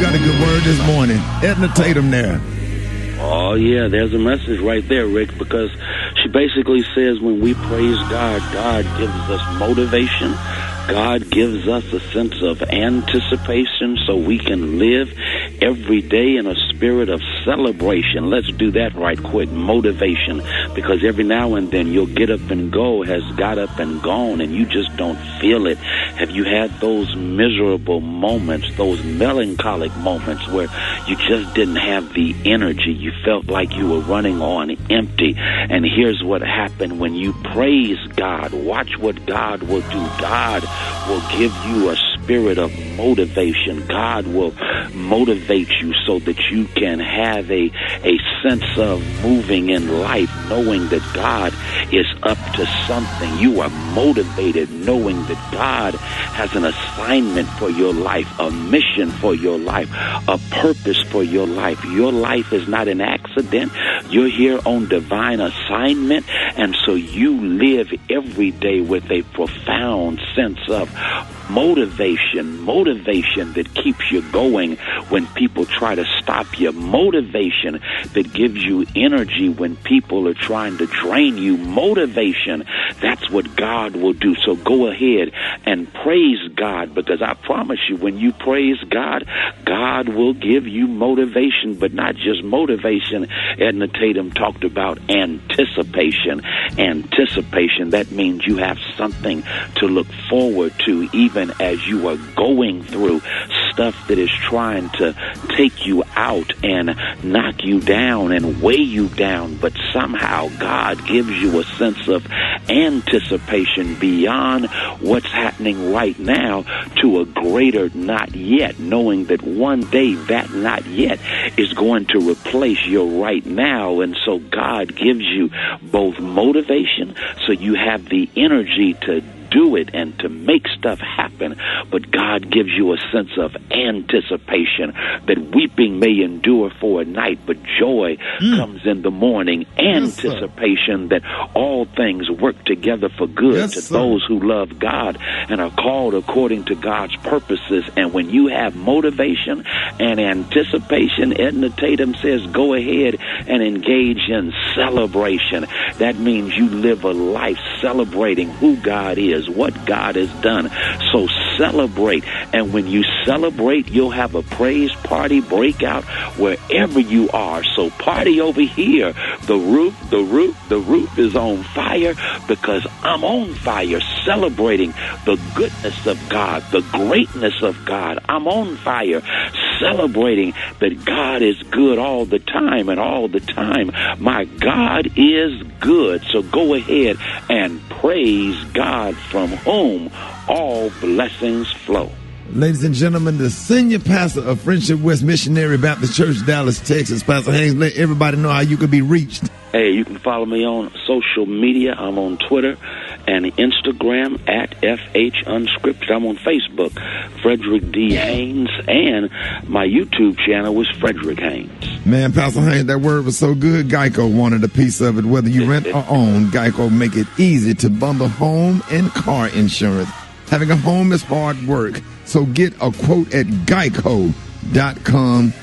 got a good word this morning. Edna Tatum there. Oh, yeah, there's a message right there, Rick, because she basically says when we praise God, God gives us motivation. God gives us a sense of anticipation so we can live every day in a spirit of celebration. Let's do that right quick, motivation, because every now and then you'll get up and go has got up and gone and you just don't feel it. Have you had those miserable moments, those melancholic moments where you just didn't have the energy? You felt like you were running on empty. And here's what happened when you praise God. Watch what God will do. God will give you a spirit of motivation. God will motivate you so that you can have a sense of moving in life, knowing that God is up to something. You are motivated knowing that God has an assignment for your life, a mission for your life, a purpose for your life. Your life is not an accident. You're here on divine assignment, and so you live every day with a profound sense of motivation that keeps you going when people try to stop you, motivation that gives you energy when people are trying to drain you, motivation. That's what God will do. So go ahead and praise God, because I promise you, when you praise God, God will give you motivation, but not just motivation. Edna Tatum talked about anticipation. Anticipation, that means you have something to look forward to, even as you are going through stuff that is trying to take you out and knock you down and weigh you down. But somehow God gives you a sense of anticipation beyond what's happening right now to a greater not yet, knowing that one day that not yet is going to replace your right now. And so God gives you both motivation, so you have the energy to do it and to make stuff happen, but God gives you a sense of anticipation that weeping may endure for a night, but joy comes in the morning. Anticipation that all things work together for good to those who love God and are called according to God's purposes. And when you have motivation and anticipation, Edna Tatum says, go ahead and engage in celebration. That means you live a life celebrating who God is, what God has done. So celebrate. And when you celebrate, you'll have a praise party breakout wherever you are. So party over here. The roof is on fire, because I'm on fire celebrating the goodness of God, the greatness of God. I'm on fire celebrating that God is good all the time, and all the time my God is good. So go ahead and praise God, from whom all blessings flow. Ladies and gentlemen, the senior pastor of Friendship West Missionary Baptist Church, Dallas, Texas, Pastor Haynes, let everybody know how you can be reached. Hey, you can follow me on social media. I'm on Twitter and Instagram at FH Unscripted. I'm on Facebook, Frederick D. Haynes, and my YouTube channel is Frederick Haynes. Man, Pastor Haynes, that word was so good. Geico wanted a piece of it. Whether you rent or own, Geico make it easy to bundle home and car insurance. Having a home is hard work, so get a quote at geico.com.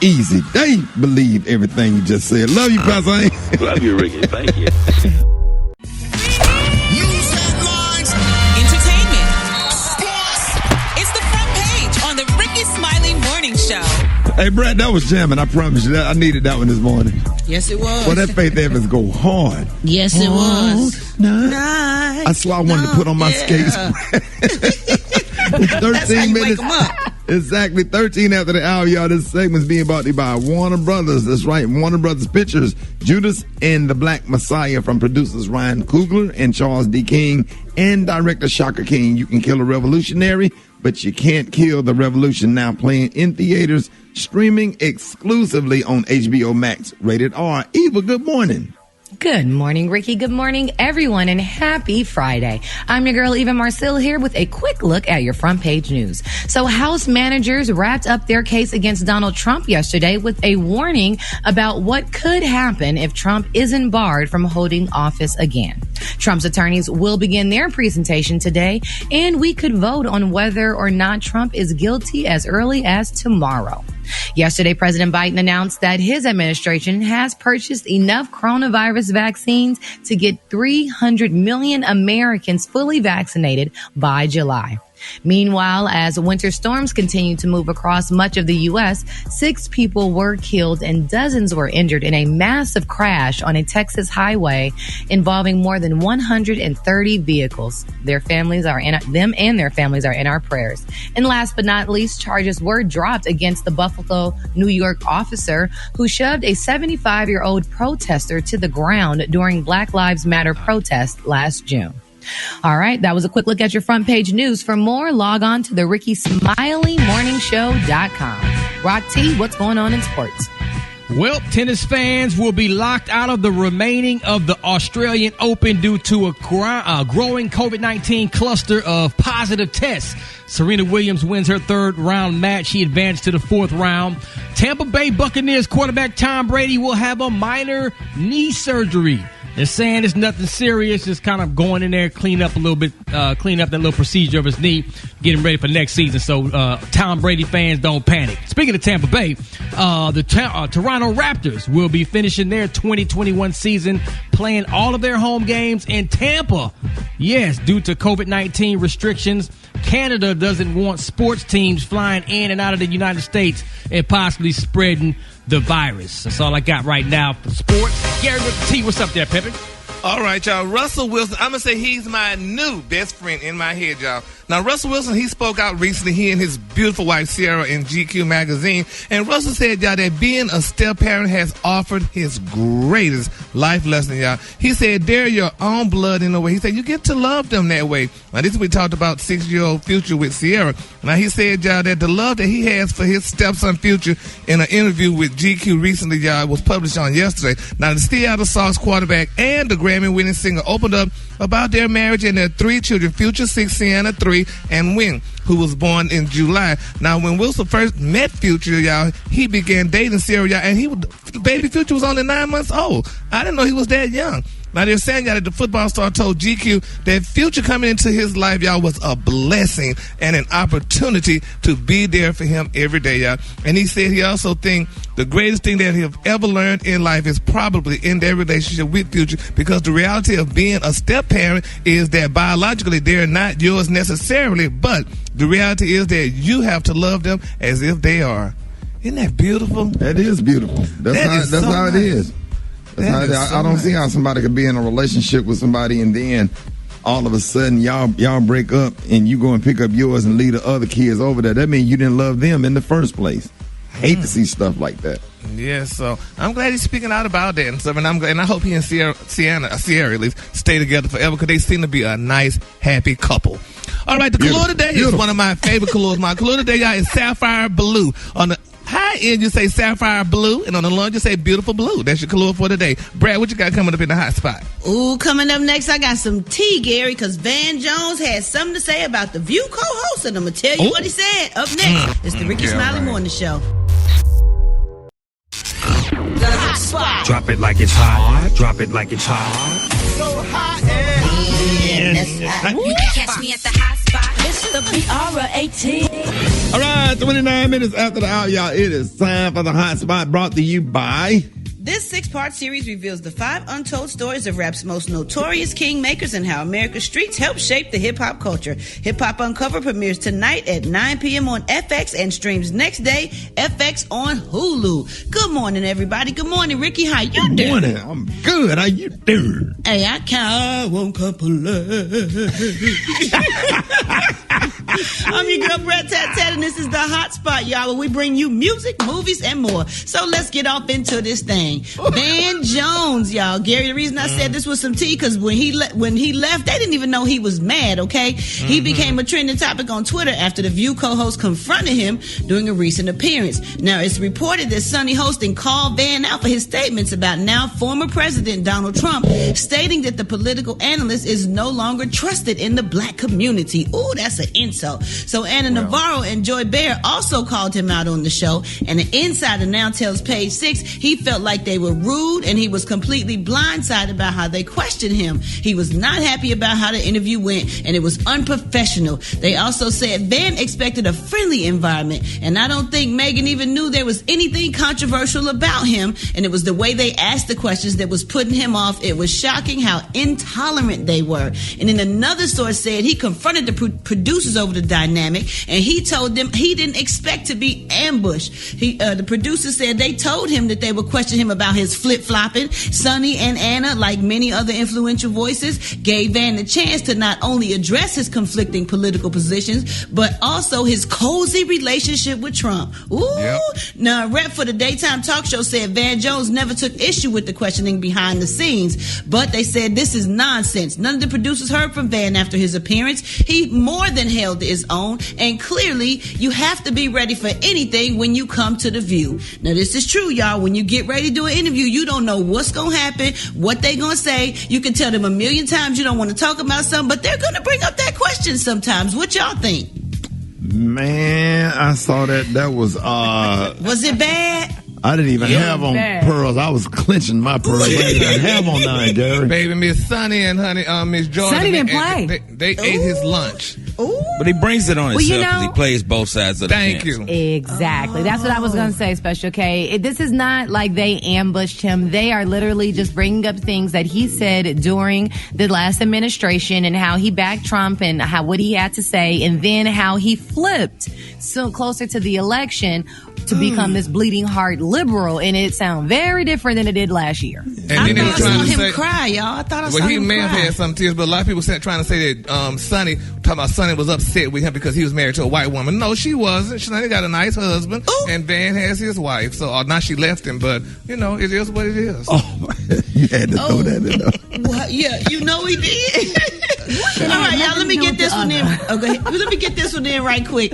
Easy. They believe everything you just said. Love you, Pastor Haynes. Love you, Ricky. Thank you. News headlines, entertainment, sports. It's the front page on the Rickey Smiley Morning Show. Hey, Brat, that was jamming. I promise you that. I needed that one this morning. Yes, it was. Well, that Faith Evans go hard. Yes, it was. Night. I swear I wanted to put on my skates. 13 minutes. Wake 'em up. Exactly. 13 after the hour, y'all. This segment's being brought to you by Warner Brothers. That's right. Warner Brothers Pictures. Judas and the Black Messiah, from producers Ryan Coogler and Charles D. King and director Shaka King. You can kill a revolutionary, but you can't kill the revolution. Now playing in theaters, streaming exclusively on HBO Max. Rated R. Eva, good morning. Good morning, Ricky. Good morning, everyone, and happy Friday. I'm your girl, Eva Marcille, here with a quick look at your front page news. So House managers wrapped up their case against Donald Trump yesterday with a warning about what could happen if Trump isn't barred from holding office again. Trump's attorneys will begin their presentation today, and we could vote on whether or not Trump is guilty as early as tomorrow. Yesterday, President Biden announced that his administration has purchased enough coronavirus vaccines to get 300 million Americans fully vaccinated by July. Meanwhile, as winter storms continue to move across much of the U.S., 6 people were killed and dozens were injured in a massive crash on a Texas highway involving more than 130 vehicles. Their families are in our prayers. And last but not least, charges were dropped against the Buffalo, New York officer who shoved a 75-year-old protester to the ground during Black Lives Matter protests last June. All right, that was a quick look at your front page news. For more, log on to the RickeySmileyMorningShow.com. Rock T, what's going on in sports? Well, tennis fans will be locked out of the remaining of the Australian Open due to a growing COVID-19 cluster of positive tests. Serena Williams wins her third round match. She advanced to the fourth round. Tampa Bay Buccaneers quarterback Tom Brady will have a minor knee surgery. They're saying it's nothing serious, just kind of going in there, clean up that little procedure of his knee, getting ready for next season. So Tom Brady fans, don't panic. Speaking of Tampa Bay, the Toronto Raptors will be finishing their 2021 season playing all of their home games in Tampa. Yes, due to COVID-19 restrictions, Canada doesn't want sports teams flying in and out of the United States and possibly spreading the virus. That's all I got right now for sports. Gary with the T, what's up there, Pippin? All right, y'all. Russell Wilson, I'm going to say he's my new best friend in my head, y'all. Now, Russell Wilson, he spoke out recently, he and his beautiful wife, Sierra, in GQ magazine. And Russell said, y'all, that being a step-parent has offered his greatest life lesson, y'all. He said, they're your own blood in a way. He said, you get to love them that way. Now, this is we talked about 6-year-old Future with Sierra. Now, he said, y'all, that the love that he has for his stepson Future in an interview with GQ recently, y'all, was published on yesterday. Now, the Seattle Sox quarterback and the Grammy-winning singer opened up about their marriage and their 3 children, Future 6, Sienna 3, and Wing, who was born in July. Now, when Wilson first met Future, y'all, he began dating Sierra, y'all, and baby Future was only 9 months old. I didn't know he was that young. Now, they're saying, y'all, that the football star told GQ that Future coming into his life, y'all, was a blessing and an opportunity to be there for him every day, y'all. And he said he also think the greatest thing that he'll ever learned in life is probably in their relationship with Future, because the reality of being a step-parent is that biologically they're not yours necessarily, but the reality is that you have to love them as if they are. Isn't that beautiful? That is beautiful. That's how it is. I don't see how somebody could be in a relationship with somebody and then all of a sudden y'all break up and you go and pick up yours and leave the other kids over there. That means you didn't love them in the first place. I hate to see stuff like that. Yeah, so I'm glad he's speaking out about that and stuff, and I hope he and Sierra at least stay together forever, because they seem to be a nice, happy couple. All right, the color today is one of my favorite colors. My color today, y'all, is sapphire blue. On the high end, you say sapphire blue, and on the low end, you say beautiful blue. That's your color for today. Brad, what you got coming up in the hot spot? Ooh, coming up next, I got some tea, Gary, because Van Jones had something to say about the View co-host, and I'm going to tell you what he said. Up next, it's the Rickey Smiley Morning Show. The hot spot. Drop it like it's hot. Drop it like it's hot. So hot and You can catch me at the hot spot. it's the BR18. All right, 29 minutes after the hour, y'all. It is time for the hot spot, brought to you by... This 6-part series reveals the 5 untold stories of rap's most notorious kingmakers and how America's streets helped shape the hip-hop culture. Hip Hop Uncovered premieres tonight at 9 p.m. on FX and streams next day, FX on Hulu. Good morning, everybody. Good morning, Ricky. How you doing? Good morning. I'm good. How you doing? Hey, I won't complain. I'm your girl, Brat Tat, and this is the hot spot, y'all, where we bring you music, movies, and more. So let's get off into this thing. Van Jones, y'all. Gary, the reason I said this was some tea, because when he left, they didn't even know he was mad, okay? He became a trending topic on Twitter after the View co-host confronted him during a recent appearance. Now, it's reported that Sonny Hostin called Van out for his statements about now former President Donald Trump, stating that the political analyst is no longer trusted in the black community. Ooh, that's an insult. so. So Anna Navarro and Joy Bear also called him out on the show, and an insider now tells Page Six he felt like they were rude and he was completely blindsided about how they questioned him. He was not happy about how the interview went, and it was unprofessional. They also said Van expected a friendly environment, and I don't think Megan even knew there was anything controversial about him, and it was the way they asked the questions that was putting him off. It was shocking how intolerant they were. And then another source said he confronted the producers over the dynamic, and he told them he didn't expect to be ambushed. The producers said they told him that they would question him about his flip-flopping. Sonny and Anna, like many other influential voices, gave Van the chance to not only address his conflicting political positions, but also his cozy relationship with Trump. Ooh. Yep. Now, a rep for the daytime talk show said Van Jones never took issue with the questioning behind the scenes, but they said this is nonsense. None of the producers heard from Van after his appearance. He more than held his own, and clearly you have to be ready for anything when you come to The View. Now, this is true, y'all. When you get ready to do an interview, you don't know what's going to happen, what they going to say. You can tell them a million times you don't want to talk about something, but they're going to bring up that question sometimes. What y'all think? Man, I saw that. That was Was it bad? I didn't even have on pearls. I was clenching my pearls. I didn't even have on nine, Gary. Baby, Miss Sonny and Miss Jordan. Sonny didn't play. They ate his lunch. Ooh. But he brings it on himself because he plays both sides of the fence. Thank you. Exactly. That's what I was going to say, Special K. This is not like they ambushed him. They are literally just bringing up things that he said during the last administration and how he backed Trump and what he had to say, and then how he flipped so closer to the election to become this bleeding heart liberal, and it sounds very different than it did last year. And then I saw him cry, y'all. I thought I saw him cry. He may have had some tears, but a lot of people trying to say that Sonny was upset with him because he was married to a white woman. No, she wasn't. Sonny got a nice husband, and Van has his wife. So now she left him, but it is what it is. Oh, you had to throw that in there. Well, yeah, you know he did. All right, y'all, let me get this one in. Okay, let me get this one in right quick.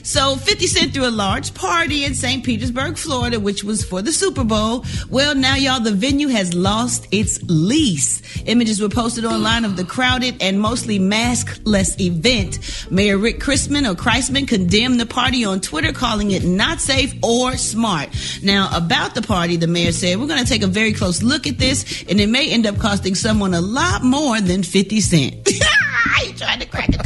So 50 Cent threw a large party in St. Petersburg, Florida, which was for the Super Bowl. Well, now, y'all, the venue has lost its lease. Images were posted online of the crowded and mostly maskless event. Mayor Rick Chrisman condemned the party on Twitter, calling it not safe or smart. Now, about the party, the mayor said, we're going to take a very close look at this, and it may end up costing someone a lot more than 50 Cent. You tried to crack a joke.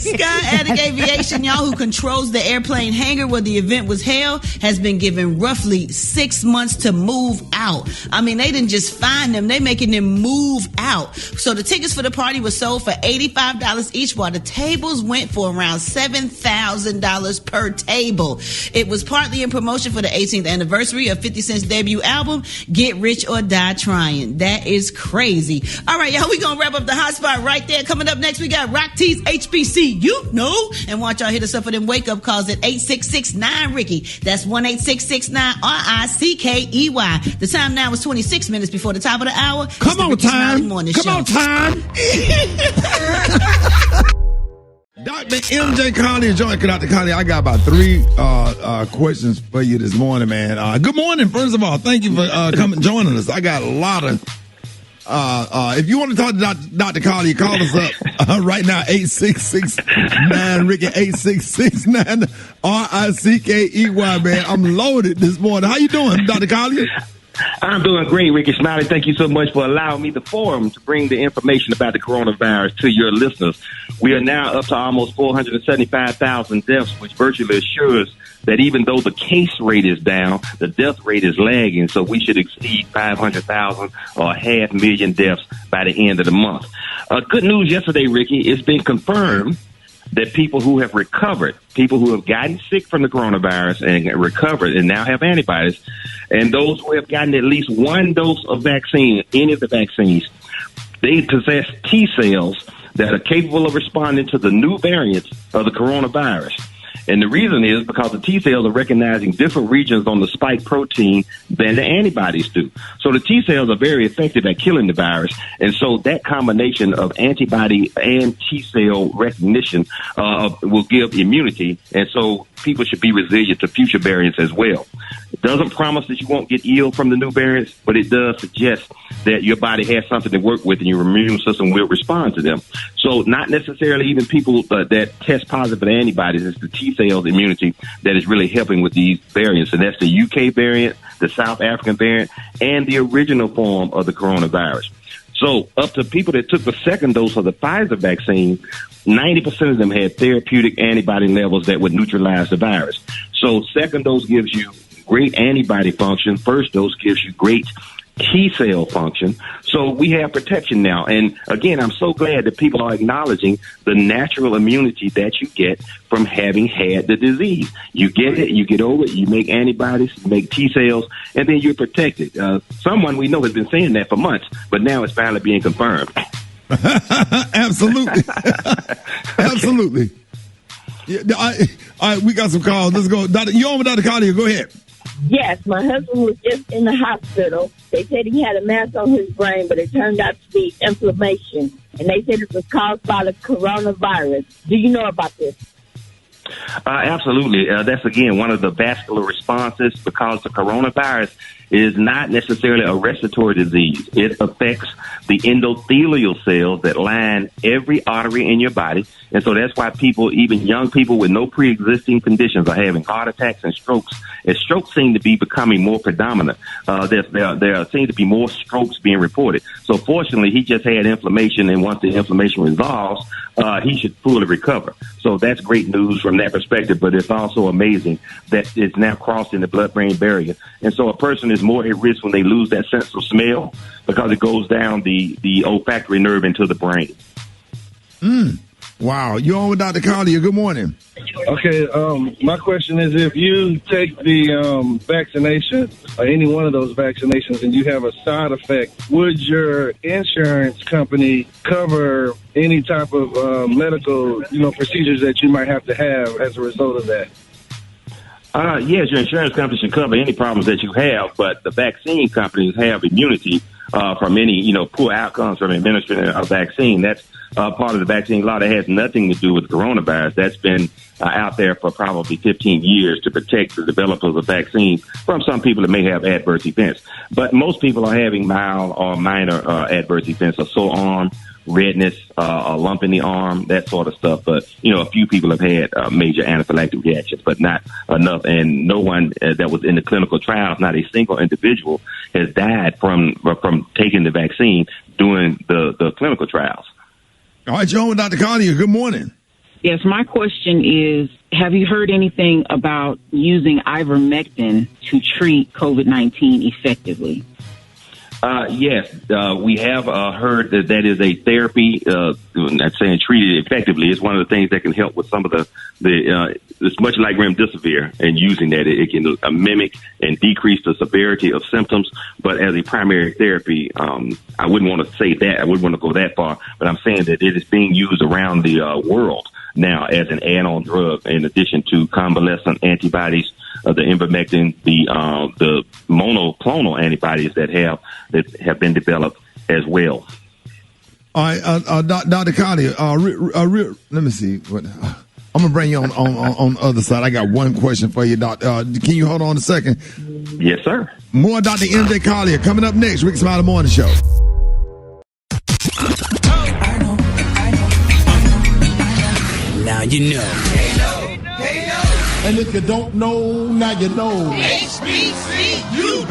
Sky Attic Aviation, y'all, who controls the airplane hangar where the event was held, has been given roughly 6 months to move out. I mean, they didn't just find them, they making them move out. So the tickets for the party were sold for $85 each, while the tables went for around $7,000 per table. It was partly in promotion for the 18th anniversary of 50 Cent's debut album, Get Rich or Die Trying. That is crazy. All right, y'all, we gonna wrap up the hot spot right there. Coming up next, we got Rock T's HBCU, and watch y'all hit us up for them wake up calls at 866-9-RICKY. That's 1-866-9-RICKEY. The time now is 26 minutes before the top of the hour. Come on, time. Come on, time. Dr. MJ Collier, join Dr. Collier. I got about 3 questions for you this morning, man. Good morning, first of all. Thank you for coming joining us. I got a lot of if you want to talk to Dr. Collier, call us up right now, 866-9-RICKY, 866-9-RICKEY, man. I'm loaded this morning. How you doing, Dr. Collier? I'm doing great, Rickey Smiley. Thank you so much for allowing me the forum to bring the information about the coronavirus to your listeners. We are now up to almost 475,000 deaths, which virtually assures that even though the case rate is down, the death rate is lagging. So we should exceed 500,000 or 500,000 deaths by the end of the month. Good news yesterday, Ricky. It's been confirmed that people who have recovered, people who have gotten sick from the coronavirus and recovered and now have antibodies, and those who have gotten at least one dose of vaccine, any of the vaccines, they possess T cells that are capable of responding to the new variants of the coronavirus. And the reason is because the T cells are recognizing different regions on the spike protein than the antibodies do. So the T cells are very effective at killing the virus. And so that combination of antibody and T cell recognition will give immunity. And so people should be resilient to future variants as well. It doesn't promise that you won't get ill from the new variants, but it does suggest that your body has something to work with and your immune system will respond to them. So not necessarily even people that test positive for antibodies. It's the T cells immunity that is really helping with these variants. And that's the UK variant, the South African variant, and the original form of the coronavirus. So up to people that took the second dose of the Pfizer vaccine, 90% of them had therapeutic antibody levels that would neutralize the virus. So second dose gives you great antibody function. First dose gives you great T cell function. So we have protection now. And again, I'm so glad that people are acknowledging the natural immunity that you get from having had the disease. You get it, you get over it, you make antibodies, you make T cells, and then you're protected. Someone we know has been saying that for months, but now it's finally being confirmed. Absolutely. Absolutely. Yeah, we got some calls. Let's go. You on with Dr. Collier? Go ahead. Yes, my husband was just in the hospital. They said he had a mass on his brain, but it turned out to be inflammation. And they said it was caused by the coronavirus. Do you know about this? Absolutely. That's, again, one of the vascular responses, because the coronavirus is not necessarily a respiratory disease. It affects the endothelial cells that line every artery in your body. And so that's why people, even young people with no pre-existing conditions, are having heart attacks and strokes. And strokes seem to be becoming more predominant. There seem to be more strokes being reported. So fortunately, he just had inflammation, and once the inflammation resolves, he should fully recover. So that's great news from that perspective, but it's also amazing that it's now crossing the blood-brain barrier. And so a person is more at risk when they lose that sense of smell, because it goes down the olfactory nerve into the brain. Wow. You're on with Dr. Collier. Good morning. Okay, my question is, if you take the vaccination or any one of those vaccinations and you have a side effect, would your insurance company cover any type of medical, procedures that you might have to have as a result of that? Yes, your insurance company should cover any problems that you have, but the vaccine companies have immunity from any, poor outcomes from administering a vaccine. That's part of the vaccine law that has nothing to do with coronavirus. That's been out there for probably 15 years to protect the developers of vaccines from some people that may have adverse events. But most people are having mild or minor adverse events, a sore arm, redness, a lump in the arm, that sort of stuff. But, a few people have had major anaphylactic reactions, but not enough. And no one that was in the clinical trials, not a single individual, has died from taking the vaccine during the clinical trials. All right, Joe and Dr. Collier, good morning. Yes, my question is, have you heard anything about using ivermectin to treat COVID-19 effectively? Yes, we have heard that is a therapy. Not saying treat it effectively. It's one of the things that can help with some of the it's much like remdesivir, and using that it can mimic and decrease the severity of symptoms. But as a primary therapy, I wouldn't want to say that. I wouldn't want to go that far. But I'm saying that it is being used around the world now as an add-on drug, in addition to convalescent antibodies, the ivermectin, the monoclonal antibodies that have been developed as well. All right, Dr. Collier, let me see. I'm gonna bring you on the other side. I got one question for you, Doc. Can you hold on a second? Yes, sir. More Dr. MJ Collier coming up next. Rickey Smiley Morning Show. Now you know. And if you don't know, now you know. HBCU,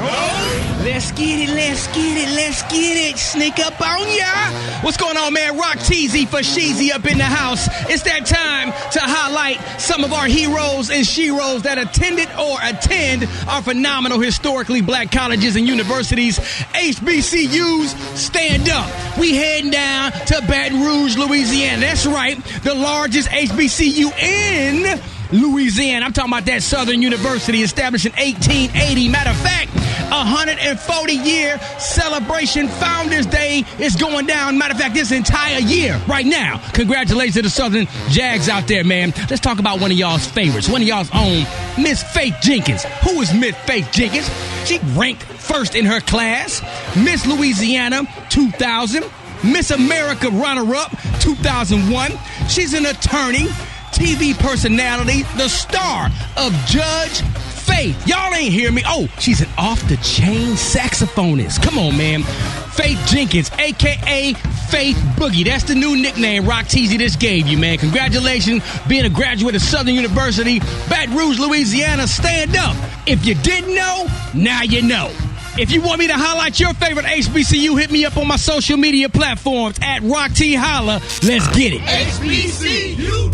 Let's get it. Sneak up on ya. What's going on, man? Rock Teasy for Sheezy up in the house. It's that time to highlight some of our heroes and sheroes that attended or attend our phenomenal historically black colleges and universities. HBCUs, stand up. We heading down to Baton Rouge, Louisiana. That's right, the largest HBCU in Louisiana. I'm talking about that Southern University, established in 1880. Matter of fact, 140-year celebration. Founders Day is going down. Matter of fact, this entire year right now. Congratulations to the Southern Jags out there, man. Let's talk about one of y'all's favorites, one of y'all's own, Miss Faith Jenkins. Who is Miss Faith Jenkins? She ranked first in her class. Miss Louisiana 2000. Miss America runner-up 2001. She's an attorney, TV personality, the star of Judge Faith, y'all ain't hear me. Oh, she's an off-the-chain saxophonist. Come on, man. Faith Jenkins, a.k.a. Faith Boogie. That's the new nickname Rock Teasy just gave you, man. Congratulations being a graduate of Southern University, Baton Rouge, Louisiana. Stand up. If you didn't know, now you know. If you want me to highlight your favorite HBCU, hit me up on my social media platforms at Rock T Holla. Let's get it. HBCU.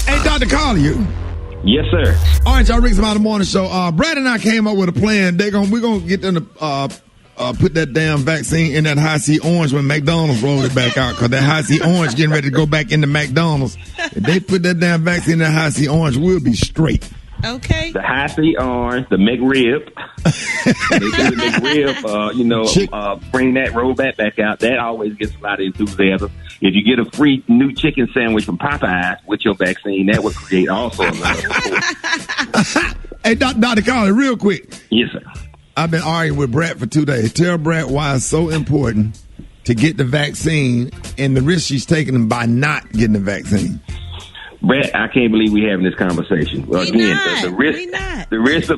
Hey, Dr. Collier. Yes, sir. All right, y'all, Rickey Smiley Morning Show. Brad and I came up with a plan. We're gonna get them to put that damn vaccine in that high C orange when McDonald's rolled it back out, because that high C orange getting ready to go back into McDonald's. If they put that damn vaccine in that high C orange, we'll be straight. Okay. The high C orange, the McRib. They do the McRib, bring that rollback back out. That always gets a lot of enthusiasm. If you get a free new chicken sandwich from Popeye with your vaccine, that would create also a lot of support. Hey, Dr. Collier, real quick. Yes, sir. I've been arguing with Brat for 2 days. Tell Brat why it's so important to get the vaccine and the risk she's taking by not getting the vaccine. Brat, I can't believe we're having this conversation. Well, again, the risk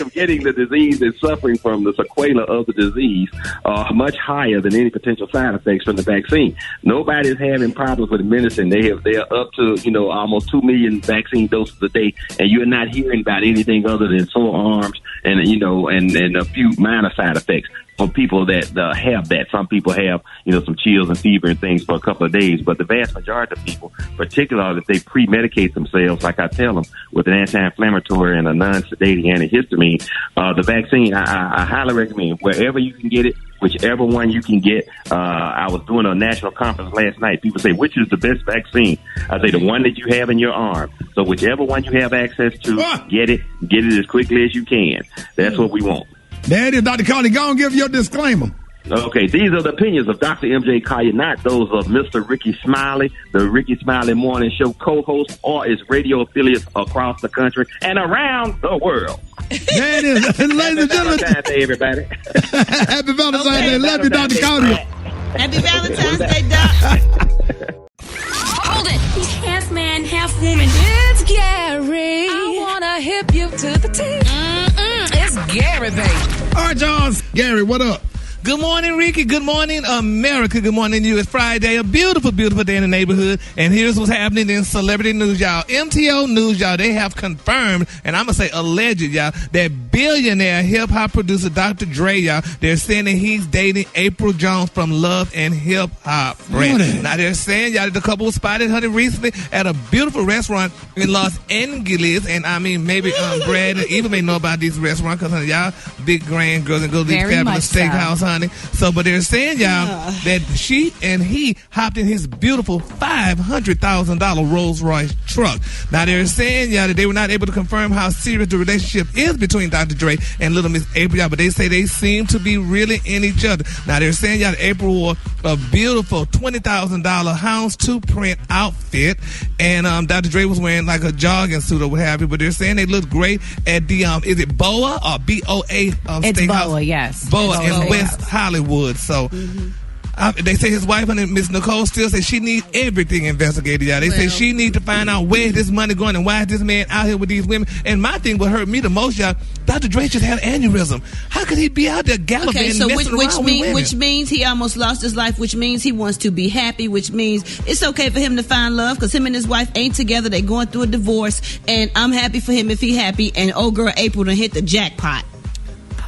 of getting the disease and suffering from the sequela of the disease are much higher than any potential side effects from the vaccine. Nobody's having problems with medicine. They are up to almost 2 million vaccine doses a day, and you're not hearing about anything other than sore arms and a few minor side effects. For people that have that. Some people have, some chills and fever and things for a couple of days, but the vast majority of people, particularly if they pre-medicate themselves, like I tell them, with an anti-inflammatory and a non-sedating antihistamine, the vaccine, I highly recommend wherever you can get it, whichever one you can get. I was doing a national conference last night. People say, which is the best vaccine? I say, the one that you have in your arm. So whichever one you have access to, get it as quickly as you can. That's what we want. There it is, Dr. Collier. Go and give your disclaimer. Okay, these are the opinions of Dr. M.J. Collier, not those of Mr. Rickey Smiley, the Rickey Smiley Morning Show co-host, or his radio affiliates across the country and around the world. There it is. And ladies and gentlemen. Happy Valentine's Day, everybody. Happy Valentine's Day. Love you, Dr. Collier. Happy Valentine's Day, Doc. Hold it. He's half man, half woman. It's Gary. I want to hip you to the T. It's Gary, baby. All right, y'all. Gary, what up? Good morning, Ricky. Good morning, America. Good morning to you. It's Friday, a beautiful, beautiful day in the neighborhood. And here's what's happening in celebrity news, y'all. MTO News, y'all, they have confirmed, and I'm going to say alleged, y'all, that billionaire hip-hop producer Dr. Dre, y'all, they're saying that he's dating April Jones from Love and Hip Hop. Now, they're saying, y'all, that the couple was spotted honey recently at a beautiful restaurant in Los Angeles. And, I mean, maybe Brad and Eva may know about these restaurants because, y'all, big grand girls and go to these fabulous steakhouse, honey. So, but they're saying, y'all, that she and he hopped in his beautiful $500,000 Rolls Royce truck. Now, they're saying, y'all, that they were not able to confirm how serious the relationship is between Dr. Dre and Little Miss April, y'all, but they say they seem to be really in each other. Now, they're saying, y'all, that April wore a beautiful $20,000 houndstooth print outfit, and Dr. Dre was wearing like a jogging suit or what have you, but they're saying they look great at the, is it BOA or BOA It's steakhouse? BOA, yes. BOA in West Hollywood. So they say his wife and Miss Nicole still say she needs everything investigated, y'all. They say she needs to find out where this money going and why is this man out here with these women. And my thing what hurt me the most, y'all, Dr. Dre just had an aneurysm. How could he be out there gallivanting and messing around with women? Which means he almost lost his life, which means he wants to be happy, which means it's okay for him to find love because him and his wife ain't together. They going through a divorce, and I'm happy for him if he happy, and old girl April done hit the jackpot.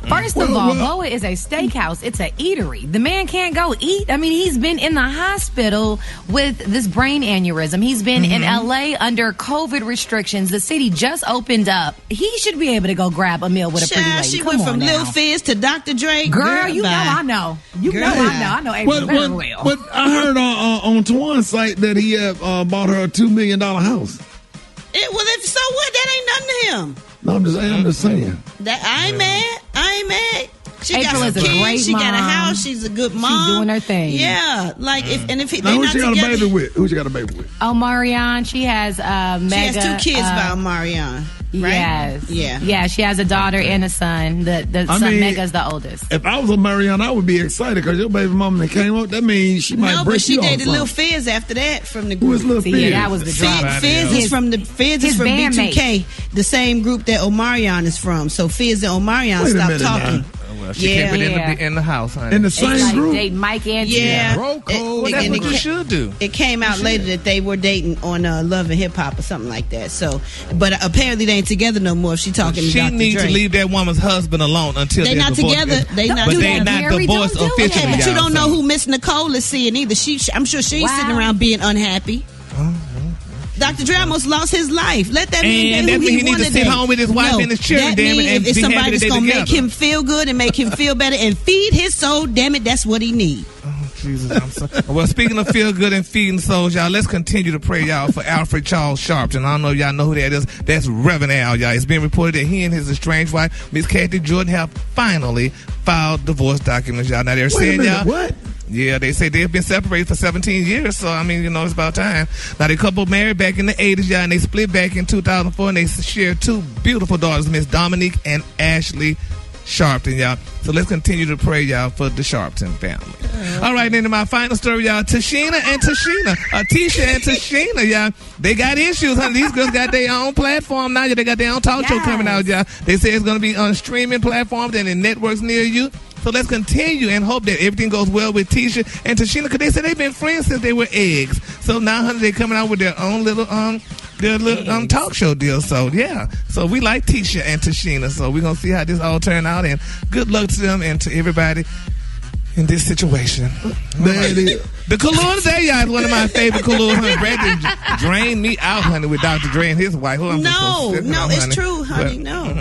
First of all, BOA is a steakhouse. It's an eatery. The man can't go eat. I mean, he's been in the hospital with this brain aneurysm. He's been in L.A. under COVID restrictions. The city just opened up. He should be able to go grab a meal with a pretty lady. She went from Lil Fizz to Dr. Dre. Girl, you know I know. You know I know. I know April very well. But I heard on Twan's site that he bought her a $2 million house. So what? That ain't nothing to him. No, I'm just saying. I ain't mad. She April got some kids. She got a house. She's a good mom. She's doing her thing. Yeah, like if now, they who not she got together. a baby with? Who she got a baby with? Oh, Marianne. She has Mega. She has 2 kids by Marianne. right? Yes. Yeah. Yeah, she has a daughter and a son. The son, Mega's the oldest. If I was a Mariana, I would be excited because your baby mama that came up, that means she might break you off. No, but she dated Lil Fizz after that from the group. Who was Lil Fizz? Yeah, that was the drama. Fizz is from B2K, the same group that Omarion is from. So Fizz and Omarion stopped talking. Well, she kept it in the house, honey. In the same group? Date Mike and yeah. Well, that's what you should do. It came out later that they were dating on Love and Hip Hop or something like that. So, but apparently they ain't together no more. If she talking she to Dr. needs Dre. to leave that woman's husband alone until they're not divorced. together. They not but together. they're not divorced officially. Yeah, but you don't know who Miss Nicole is seeing either. I'm sure she's sitting around being unhappy. Dr. Dre almost lost his life. Let that man date who he needs to sit home with his wife and his children. Damn it, and if be somebody happy that's that gonna they make together. him feel good and make him feel better and feed his soul, damn it, that's what he needs. Jesus, I'm sorry. Well, speaking of feel good and feeding souls, y'all, let's continue to pray, y'all, for Alfred Charles Sharpton. I don't know if y'all know who that is. That's Reverend Al, y'all. It's been reported that he and his estranged wife, Miss Kathy Jordan, have finally filed divorce documents, y'all. Now they're saying, y'all, what? Yeah, they say they've been separated for 17 years, so I mean, it's about time. Now the couple married back in the 80s, y'all, and they split back in 2004, and they share two beautiful daughters, Miss Dominique and Ashley Sharpton, y'all. So let's continue to pray, y'all, for the Sharpton family. All right, then to my final story, y'all. Tisha and Tashina, y'all. They got issues, honey. These girls got their own platform now. They got their own talk show coming out, y'all. They say it's going to be on streaming platforms and in networks near you. So let's continue and hope that everything goes well with Tisha and Tashina, because they said they've been friends since they were eggs. So now, honey, they're coming out with their own little talk show deal. So yeah, so we like Tisha and Tashina. So we're gonna see how this all turn out, and good luck to them and to everybody in this situation. The Collier today, y'all, is one of my favorite Collier. Honey, Brat drained me out, honey, with Dr. Dre and his wife. No, it's true, honey. No.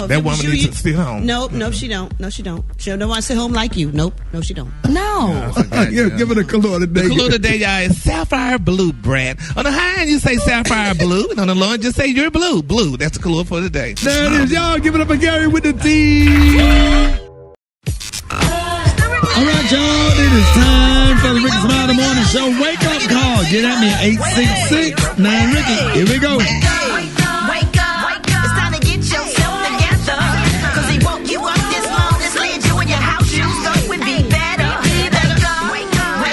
That woman needs to stay home. No, she don't. No, she don't. She don't want to sit home like you. Nope. No, she don't. No. Give it a Collier today. The Collier today, y'all, is sapphire blue, Brat. On the high end, you say sapphire blue, and on the low end, just say you're blue. Blue. That's the Collier for today. There it is, y'all. Give it up for Gary with the T. All right, y'all, it is time for the Rickey Smiley Morning Show Wake Up Call. Get at me at 866-9-RICKY. Here we go. Wake up. It's time to get yourself together. Cause he woke you up this morning, slid you in your house shoes, so it would be better. Wake up.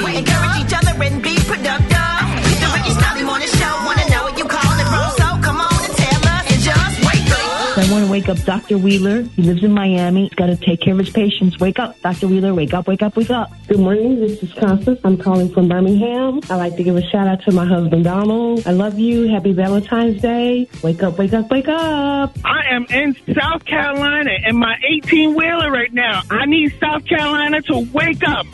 Encourage each other and be productive. It's the Rickey Smiley Morning Show. Wanna know what you calling from? So come on and tell us and just wake up. I want to wake up Dr. Wheeler. He lives in Miami. He's got to take care of his patients. Wake up, Dr. Wheeler. Wake up. Good morning. This is Constance. I'm calling from Birmingham. I'd like to give a shout out to my husband, Donald. I love you. Happy Valentine's Day. Wake up. I am in South Carolina in my 18-wheeler right now. I need South Carolina to wake up.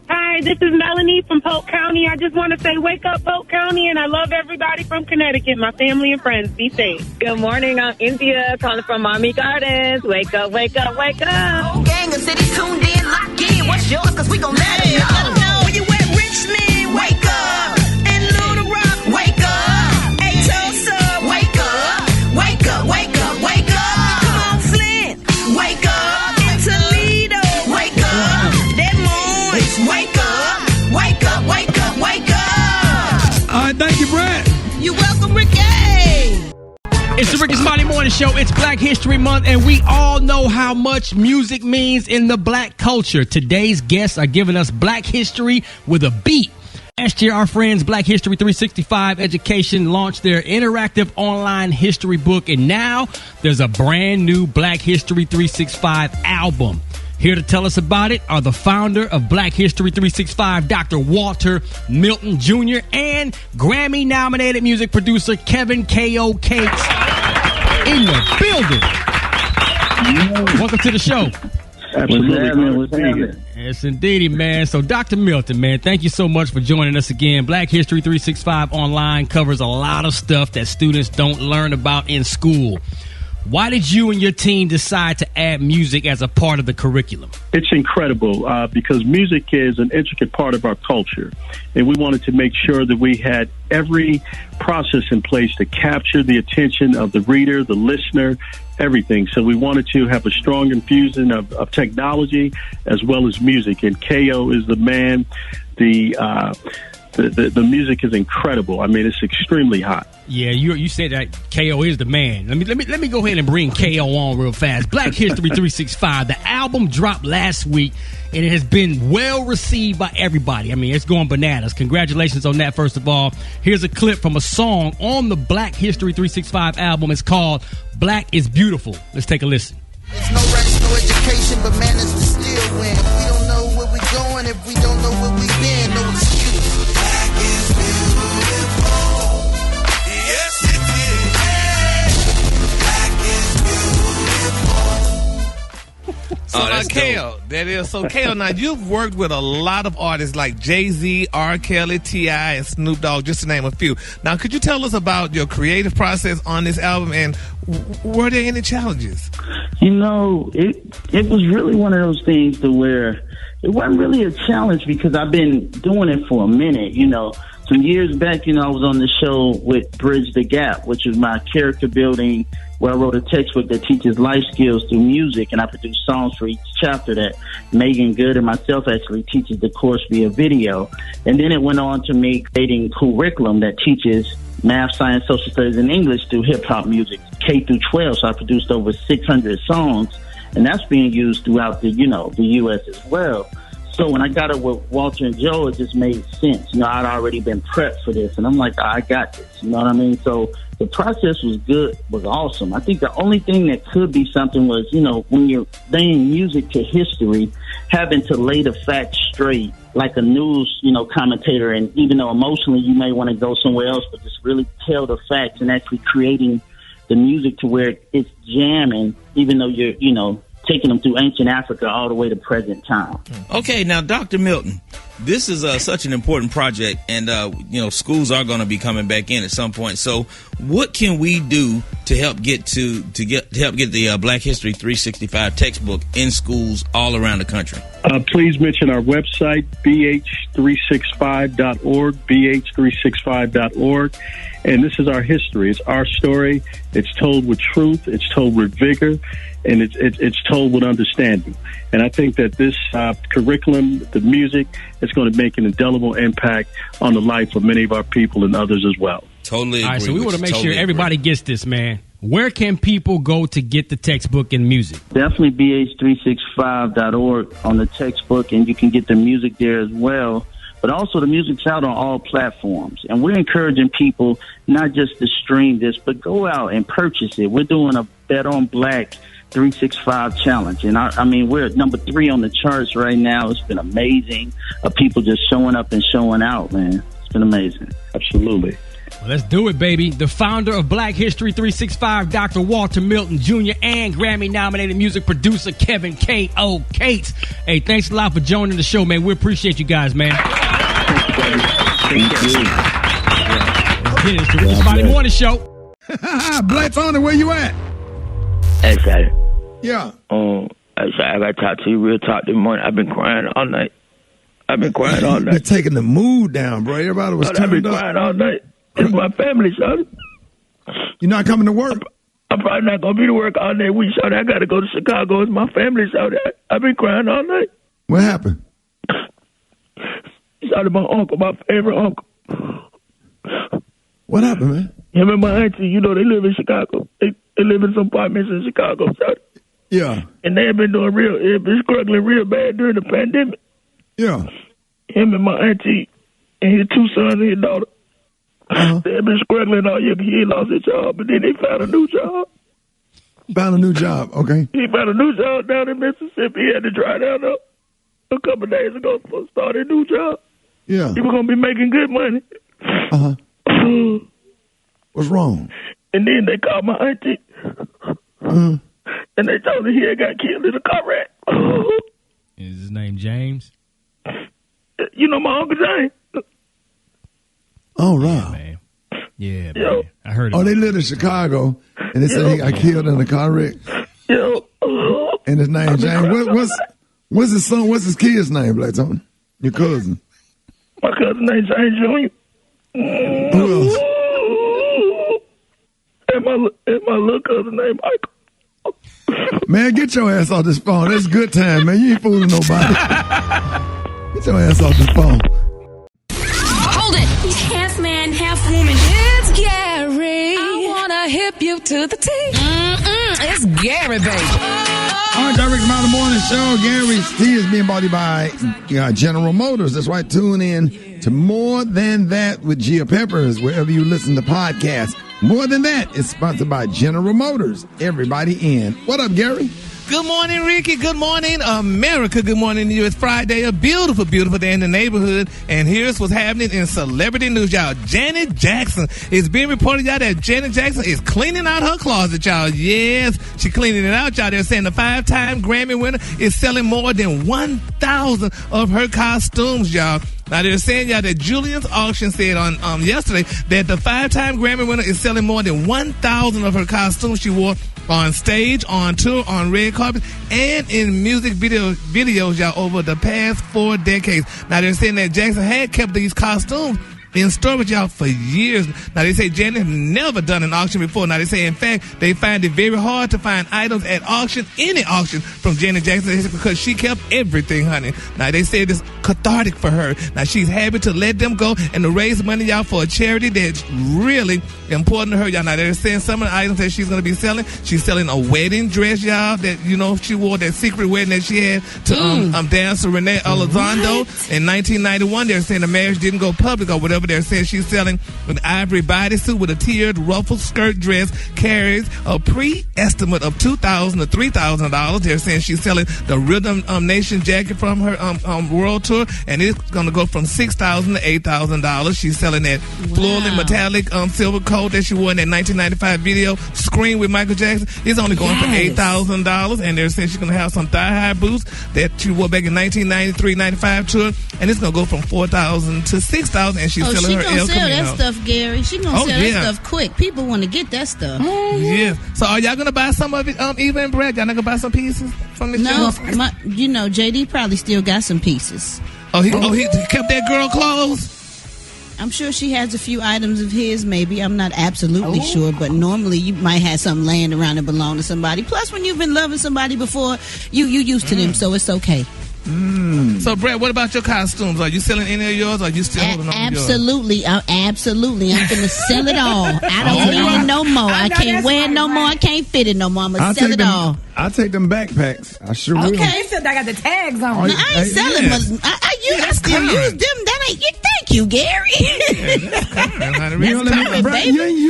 Hi, this is Melanie from Polk County. I just want to say wake up, Polk County, and I love everybody from Connecticut, my family and friends. Be safe. Good morning. I'm India, calling from Mommy Gardens. Wake up. Whole gang of cities tuned in, locked in. What's yours? Cause we gon' let them know. When you at Richmond, wake up. In Little Rock, wake up. A Tulsa, wake up. Come on, Flint, wake up. In Toledo, wake up. Des Moines, wake up. All right, thank you, Brat. You're welcome, Ricky. It's the Rickey Smiley Morning Show. It's Black History Month, and we all know how much music means in the black culture. Today's guests are giving us black history with a beat. Last year, our friends Black History 365 Education launched their interactive online history book, and now there's a brand new Black History 365 album. Here to tell us about it are the founder of Black History 365, Dr. Walter Milton Jr., and Grammy-nominated music producer Kevin Khao Cakes in the building. Welcome to the show. Absolutely. Yes, indeedy, man. So, Dr. Milton, man, thank you so much for joining us again. Black History 365 Online covers a lot of stuff that students don't learn about in school. Why did you and your team decide to add music as a part of the curriculum? It's incredible because music is an intricate part of our culture. And we wanted to make sure that we had every process in place to capture the attention of the reader, the listener, everything. So we wanted to have a strong infusion of technology as well as music. And Khao is the man, the The music is incredible. I mean, it's extremely hot. Yeah, you said that Khao is the man. Let me go ahead and bring Khao on real fast. Black History 365. The album dropped last week, and it has been well received by everybody. I mean, it's going bananas. Congratulations on that, first of all. Here's a clip from a song on the Black History 365 album. It's called Black is Beautiful. Let's take a listen. There's no rights, no education, but manners to still win. If we don't know where we're going, if we don't know where we've been, no excuse. Black is beautiful. Yes, it is. Black is beautiful. So Khao, that is. So Khao, now you've worked with a lot of artists like Jay-Z, R. Kelly, T.I., and Snoop Dogg, just to name a few. Now, could you tell us about your creative process on this album, and were there any challenges? You know, it was really one of those things to where it wasn't really a challenge because I've been doing it for a minute, you know. Some years back, you know, I was on the show with Bridge the Gap, which is my character building, where I wrote a textbook that teaches life skills through music, and I produce songs for each chapter that Megan Good and myself actually teaches the course via video. And then it went on to me creating curriculum that teaches math, science, social studies, and English through hip-hop music, K through 12. So I produced over 600 songs, and that's being used throughout the U.S. as well. So when I got it with Walter and Joe, it just made sense. You know, I'd already been prepped for this, and I'm like, I got this. You know what I mean? So the process was good, was awesome. I think the only thing that could be something was, you know, when you're laying music to history, having to lay the facts straight like a news, you know, commentator. And even though emotionally you may want to go somewhere else, but just really tell the facts and actually creating the music to where it's jamming, even though you're, you know, taking them through ancient Africa all the way to present time. Okay, now, Dr. Milton, this is such an important project, and you know, schools are going to be coming back in at some point. So, what can we do to help get the Black History 365 textbook in schools all around the country? Please mention our website, bh365.org, bh365.org. And this is our history. It's our story. It's told with truth. It's told with vigor. And it's told with understanding. And I think that this curriculum, the music, is going to make an indelible impact on the life of many of our people and others as well. Totally agree. All right, so we want to make sure everybody gets this, man. Where can people go to get the textbook and music? Definitely bh365.org on the textbook, and you can get the music there as well. But also the music's out on all platforms. And we're encouraging people not just to stream this, but go out and purchase it. We're doing a Bet on Black 365 challenge. And I mean, we're at number 3 on the charts right now. It's been amazing of people just showing up and showing out, man. It's been amazing. Absolutely. Well, let's do it, baby. The founder of Black History 365, Dr. Walter Milton Jr., and Grammy-nominated music producer Kevin Khao Cates. Hey, thanks a lot for joining the show, man. We appreciate you guys, man. Thank you. Let's get it. It's the Rickey Smiley Morning Show. Brat's on it. Where you at? Hey, Shady. Yeah. Hey, Shady, I got to talk to you real talk this morning. I've been crying all night. You're taking the mood down, bro. Everybody was turned up. I've been crying all night. It's my family, son. You're not coming to work? I'm probably not going to be to work all day week, son. I got to go to Chicago. It's my family, son. I've been crying all night. What happened? Son, my uncle, my favorite uncle. What happened, man? Him and my auntie, you know, they live in Chicago. They live in some apartments in Chicago, son. Yeah. And they've been struggling real bad during the pandemic. Yeah. Him and my auntie and his 2 sons and his daughter. They've been struggling all year. He lost his job, but then they found a new job. Found a new job, okay. He found a new job down in Mississippi. He had to drive down there a couple of days ago to start a new job. Yeah. He was going to be making good money. What's wrong? And then they called my auntie. And they told her he had got killed in a car wreck. Is his name James? You know my Uncle James. Oh, right. Yeah, man. I heard it. Oh, they live in Chicago, and they said he got killed in a car wreck. And his name James. What's his son? What's his kid's name, Black Tony? Your cousin. My cousin named James Jr. Who else? And my little cousin named Michael. Man, get your ass off this phone. That's good time, man. You ain't fooling nobody. Get your ass off this phone. you to the T. It's Gary, baby. All right, Rickey Smiley Morning Show. Gary's Tea is being brought to you by General Motors. That's right. Tune in to More Than That with Gia Peppers, wherever you listen to podcasts. More Than That is sponsored by General Motors. Everybody in. What up, Gary? Good morning, Ricky. Good morning, America. Good morning to you. It's Friday, a beautiful, beautiful day in the neighborhood. And here's what's happening in celebrity news, y'all. Janet Jackson. It's being reported, y'all, that Janet Jackson is cleaning out her closet, y'all. Yes, she's cleaning it out, y'all. They're saying the 5-time Grammy winner is selling more than 1,000 of her costumes, y'all. Now, they're saying, y'all, that Julian's Auction said on yesterday that the 5-time Grammy winner is selling more than 1,000 of her costumes she wore on stage, on tour, on red carpets, and in music videos, y'all, over the past 4 decades. Now, they're saying that Jackson had kept these costumes in storage, y'all, for years. Now, they say Janet never done an auction before. Now, they say, in fact, they find it very hard to find items at auction, any auction, from Janet Jackson, because she kept everything, honey. Now, they say it's cathartic for her. Now, she's happy to let them go and to raise money, y'all, for a charity that's really important to her, y'all. Now, they're saying some of the items that she's going to be selling. She's selling a wedding dress, y'all, that, you know, she wore, that secret wedding that she had to dancer Renee Elizondo in 1991. They're saying the marriage didn't go public or whatever. They're saying she's selling an ivory bodysuit with a tiered ruffled skirt dress, carries a pre-estimate of $2,000 to $3,000. They're saying she's selling the Rhythm Nation jacket from her world tour, and it's going to go from $6,000 to $8,000. She's selling that floral and metallic silver coat that she wore in that 1995 video, Scream with Michael Jackson. It's only going for $8,000, and they're saying she's going to have some thigh-high boots that she wore back in 1993-95 tour, and it's going to go from $4,000 to $6,000, and she's selling she her gonna El sell Camino. that stuff, Gary. She gonna sell that stuff quick. People want to get that stuff. Yeah. So are y'all gonna buy some of it, Eva and Brat? Y'all not gonna buy some pieces from the No, show? you know, JD probably still got some pieces. He kept that girl clothes. I'm sure she has a few items of his, maybe. I'm not absolutely sure, but normally you might have something laying around that belong to somebody. Plus, when you've been loving somebody before, you used to them, so it's okay. So, Brett, what about your costumes? Are you selling any of yours, or are you still holding on to yours? Absolutely. I'm gonna sell it all. I don't need it no more. I can't wear it no more. I can't fit it no more. I'm gonna sell it all. I'll take them backpacks. I sure will. Okay, so I got the tags on. No, I ain't selling, but I still use them. That ain't it. Thank you, Gary. You're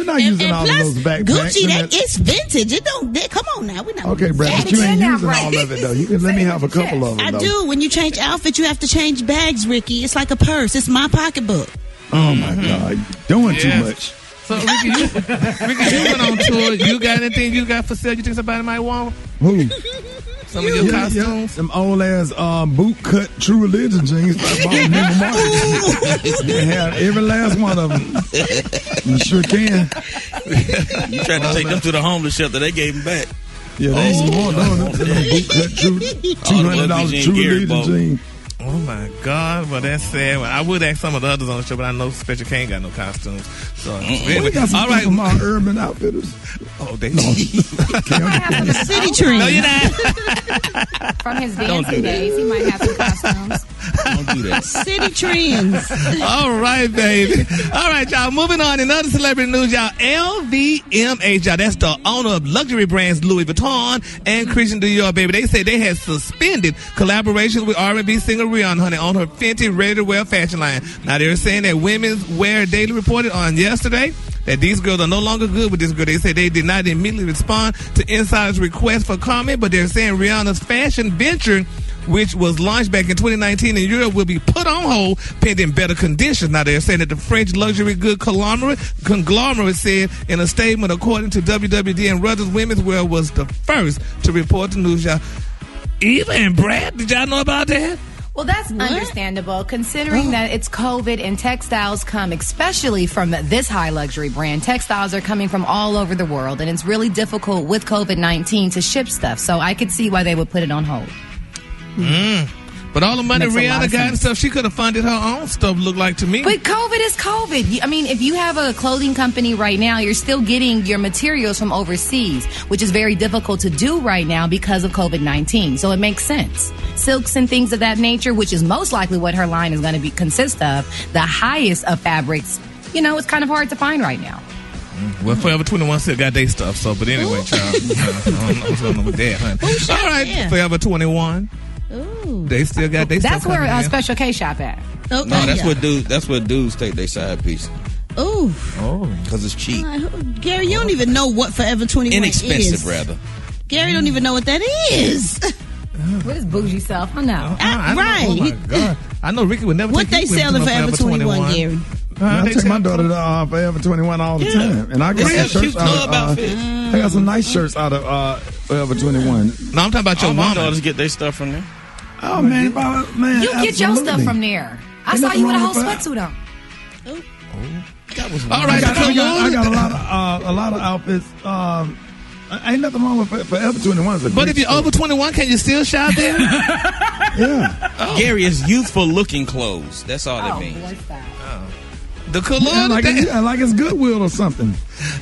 not using all of those backpacks. Gucci, it's vintage. It don't. Come on now, we're not. Okay, Brad, but you ain't using all of it though. You can let me have a couple of them. I do. When you change outfit, you have to change bags, Ricky. It's like a purse. It's my pocketbook. Oh my God, doing too much. So, Ricky, you went on tour. You got anything you got for sale? You think somebody might want? Who? Some of your costumes? Some old ass boot cut True Religion jeans. I bought them in market. They have every last one of them. You sure can. You tried to take them to the homeless shelter. They gave them back. Yeah, they ain't want them. Boot cut $200 True Religion jeans. Oh my God! Well, that's sad. Well, I would ask some of the others on the show, but I know Special K ain't got no costumes. So, we got some from our Urban Outfitters. Oh, they City Trend. No, you're not. From his dancing days, he might have some costumes. Don't do that. City Trends. All right, baby. All right, y'all. Moving on. In other celebrity news, y'all. LVMH, y'all. That's the owner of luxury brands Louis Vuitton and Christian Dior, baby. They say they had suspended collaborations with R&B singer Rihanna, honey, on her Fenty ready-to-wear fashion line. Now, they're saying that Women's Wear Daily reported on yesterday that these girls are no longer good with this girl. They say they did not immediately respond to Insider's request for comment, but they're saying Rihanna's fashion venture, which was launched back in 2019 in Europe, will be put on hold pending better conditions. Now, they're saying that the French luxury good conglomerate said in a statement, according to WWD and Reuters, Women's Wear was the first to report the news, y'all. Eva and Brad, did y'all know about that? Well, that's understandable, considering that it's COVID and textiles come, especially from this high luxury brand. Textiles are coming from all over the world, and it's really difficult with COVID-19 to ship stuff. So I could see why they would put it on hold. But all the money Rihanna got and stuff, she could have funded her own stuff, look like to me. But COVID is COVID. I mean, if you have a clothing company right now, you're still getting your materials from overseas, which is very difficult to do right now because of COVID-19. So it makes sense. Silks and things of that nature, which is most likely what her line is going to consist of, the highest of fabrics, it's kind of hard to find right now. Well, Forever 21 still got their stuff, so, but anyway, child. I don't know what's going on with that, honey. All right, Forever 21. Ooh. They still got their stuff. That's where Special K shop at. No, that's where dudes take their side piece. Ooh. Oh. Because it's cheap. Gary, you don't even know what Forever 21 Inexpensive, is. rather. Gary don't even know what that is. What is bougie self? I know. Right. Oh, my God. I know Ricky would never what take they selling Forever 21, Gary? I take my daughter to Forever 21 all the time. And I got some shirts out I got some nice shirts out of Forever 21. No, I'm talking about your my daughters get their stuff from there. Oh, man. You get your stuff from there. I saw you with a whole sweatsuit on. All right, I got a lot of outfits. Ain't nothing wrong with Forever 21. But if you're over 21, can you still shop there? Yeah. Oh. Gary, is youthful looking clothes. That's all that means. The Collier, like it's Goodwill or something.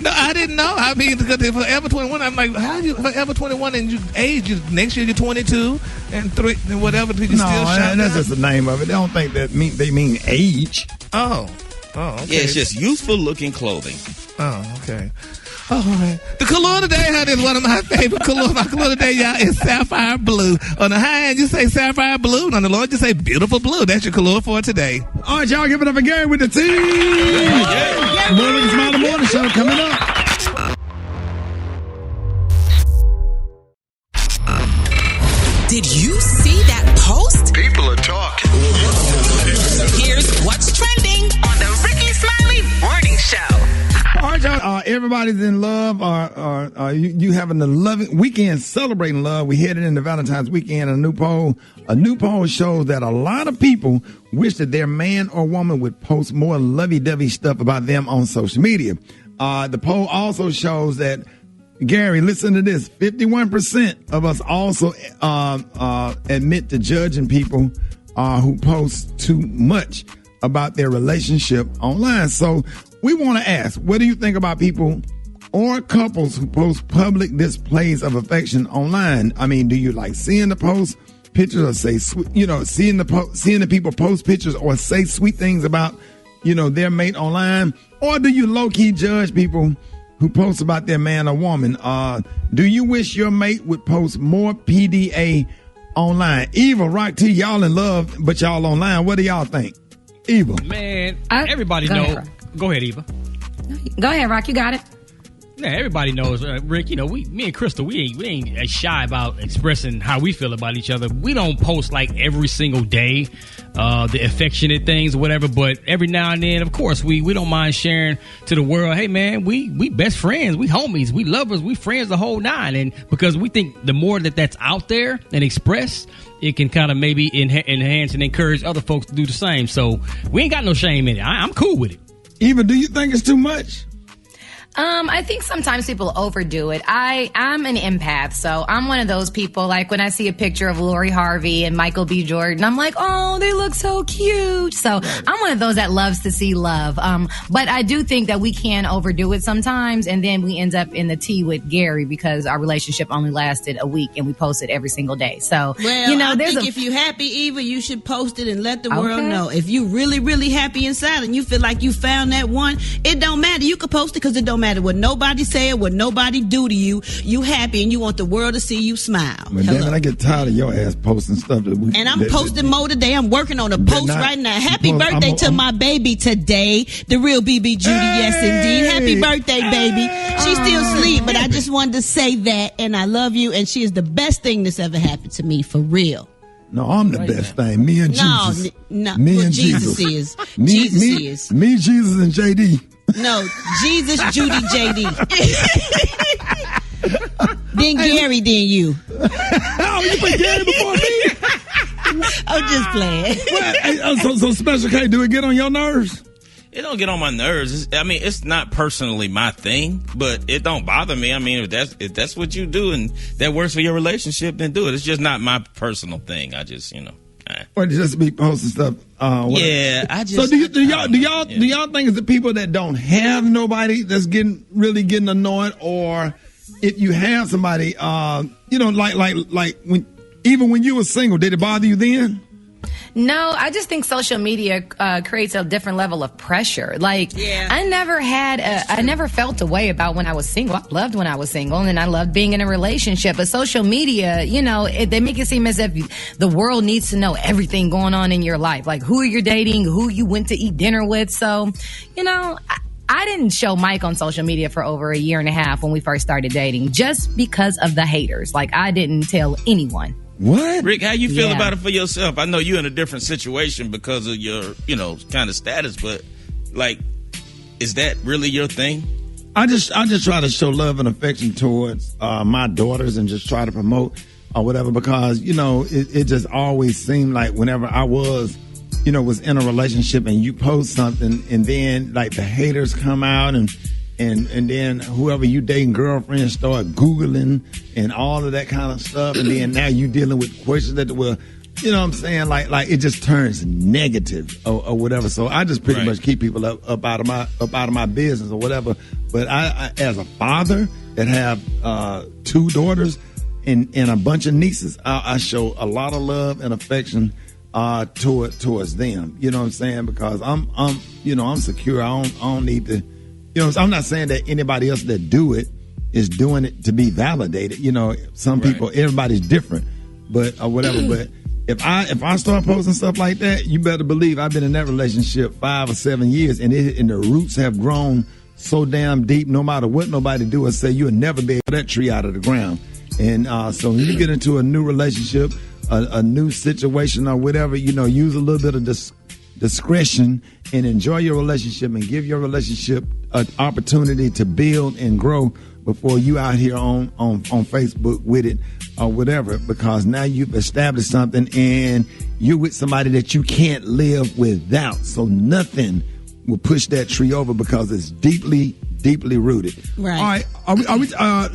No, I didn't know. I mean, because Forever 21, I'm like, how you Forever 21 and you age? Next year you're 22 and 3 and whatever. You still shop that's just the name of it. They don't think that they mean age. Oh, okay. Yeah, it's just youthful looking clothing. Oh, okay. All right. The color today, honey, is one of my favorite colors. My color today, y'all, is sapphire blue. On the high end, you say sapphire blue. And on the low end, you say beautiful blue. That's your color for today. All right, y'all, give it up for Gary with the team. More Rickey Smiley Morning Show coming up. Did you see that post? People are talking. Here's what's trending on the Rickey Smiley Morning Show. All right, y'all. Everybody's in love. You having the loving weekend, celebrating love. We headed into Valentine's weekend. A new poll shows that a lot of people wish that their man or woman would post more lovey-dovey stuff about them on social media. The poll also shows that, Gary, listen to this: 51% of us also admit to judging people who post too much about their relationship online. So we want to ask, what do you think about people or couples who post public displays of affection online? I mean, do you like seeing the post pictures or say, seeing the people post pictures or say sweet things about, their mate online? Or do you low-key judge people who post about their man or woman? Do you wish your mate would post more PDA online? Eva, Rock T, y'all in love, but y'all online. What do y'all think? Eva. Man, everybody knows. Go ahead, Eva. Go ahead, Rock. You got it. Yeah, everybody knows, Rick. Me and Crystal, we ain't as shy about expressing how we feel about each other. We don't post like every single day, the affectionate things or whatever. But every now and then, of course, we don't mind sharing to the world. Hey, man, we best friends, we homies, we lovers, we friends, the whole nine. And because we think the more that's out there and expressed, it can kind of maybe enhance and encourage other folks to do the same. So we ain't got no shame in it. I'm cool with it. Eva, do you think it's too much? I think sometimes people overdo it. I'm an empath, so I'm one of those people, like when I see a picture of Lori Harvey and Michael B. Jordan, I'm like, oh, they look so cute. So I'm one of those that loves to see love. But I do think that we can overdo it sometimes, and then we end up in the tea with Gary because our relationship only lasted a week and we posted every single day. So, I think if you're happy, Eva, you should post it and let the world know. If you really, really happy inside and you feel like you found that one, it don't matter. You could post it because it don't matter what nobody said, what nobody do to you. You happy and you want the world to see you smile. But damn it, I get tired of your ass posting stuff and I'm posting more today. I'm working on a post right now. Happy birthday to my baby today, the real BB Judy. Yes, indeed. Happy birthday, baby. She's still asleep, but I just wanted to say that, and I love you, and she is the best thing that's ever happened to me, for real. No, I'm the best thing. Me and Jesus. No, me and Jesus is. Jesus is. Me, Jesus, and JD. No, Jesus, Judy, JD. Then Gary, then you. Oh, you put Gary before me? I'm just playing. So Special K, do it get on your nerves? It don't get on my nerves. It's not personally my thing, but it don't bother me. I mean, if that's what you do and that works for your relationship, then do it. It's just not my personal thing. I just, Or just be posting stuff. Yeah, I just. So do y'all think it's the people that don't have nobody that's really getting annoyed, or if you have somebody, like when even when you were single, did it bother you then? No, I just think social media creates a different level of pressure. Like, I never felt a way about when I was single. I loved when I was single, and I loved being in a relationship. But social media, you know, they make it seem as if the world needs to know everything going on in your life. Like, who you're dating, who you went to eat dinner with. So, you know, I didn't show Mike on social media for over a year and a half when we first started dating, just because of the haters. Like, I didn't tell anyone. What? Rick, how you feel about it for yourself? I know you're in a different situation because of your, you know, kind of status, but like, is that really your thing? I just try to show love and affection towards my daughters and just try to promote or whatever, because, you know, it just always seemed like whenever I was in a relationship and you post something and then like the haters come out and then whoever you dating girlfriends start Googling and all of that kind of stuff. And then now you dealing with questions that will, you know what I'm saying? Like it just turns negative or whatever. So I just pretty much keep people up out of my business or whatever. But I as a father that have 2 daughters and a bunch of nieces, I show a lot of love and affection towards them. You know what I'm saying? Because I'm secure. I don't need to. You know, I'm not saying that anybody else that do it is doing it to be validated. You know, some people, everybody's different, but or whatever. But if I start posting stuff like that, you better believe I've been in that relationship 5 or 7 years, and the roots have grown so damn deep. No matter what nobody do or say, you'll never be able to get that tree out of the ground. And so when you get into a new relationship, a new situation or whatever, you know, use a little bit of discretion and enjoy your relationship and give your relationship an opportunity to build and grow before you out here on Facebook with it or whatever, because now you've established something and you're with somebody that you can't live without. So nothing will push that tree over because it's deeply rooted. Right. All right. Are we,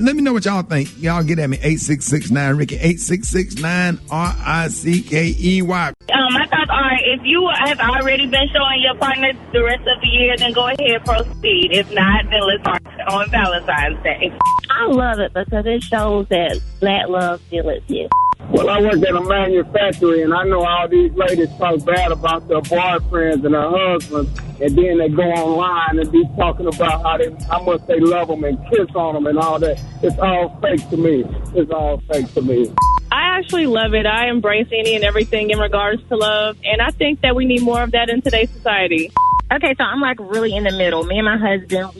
let me know what y'all think. Y'all get at me. 8669 Ricky. 8669 RICKEY. My thoughts are, if you have already been showing your partner the rest of the year, then go ahead, proceed. If not, then let's start on Valentine's Day. I love it because it shows that black love still exists. Well, I work at a manufacturer, and I know all these ladies talk bad about their boyfriends and their husbands, and then they go online and be talking about how much they love them and kiss on them and all that. It's all fake to me. It's all fake to me. I actually love it. I embrace any and everything in regards to love, and I think that we need more of that in today's society. Okay, so I'm like really in the middle. Me and my husband,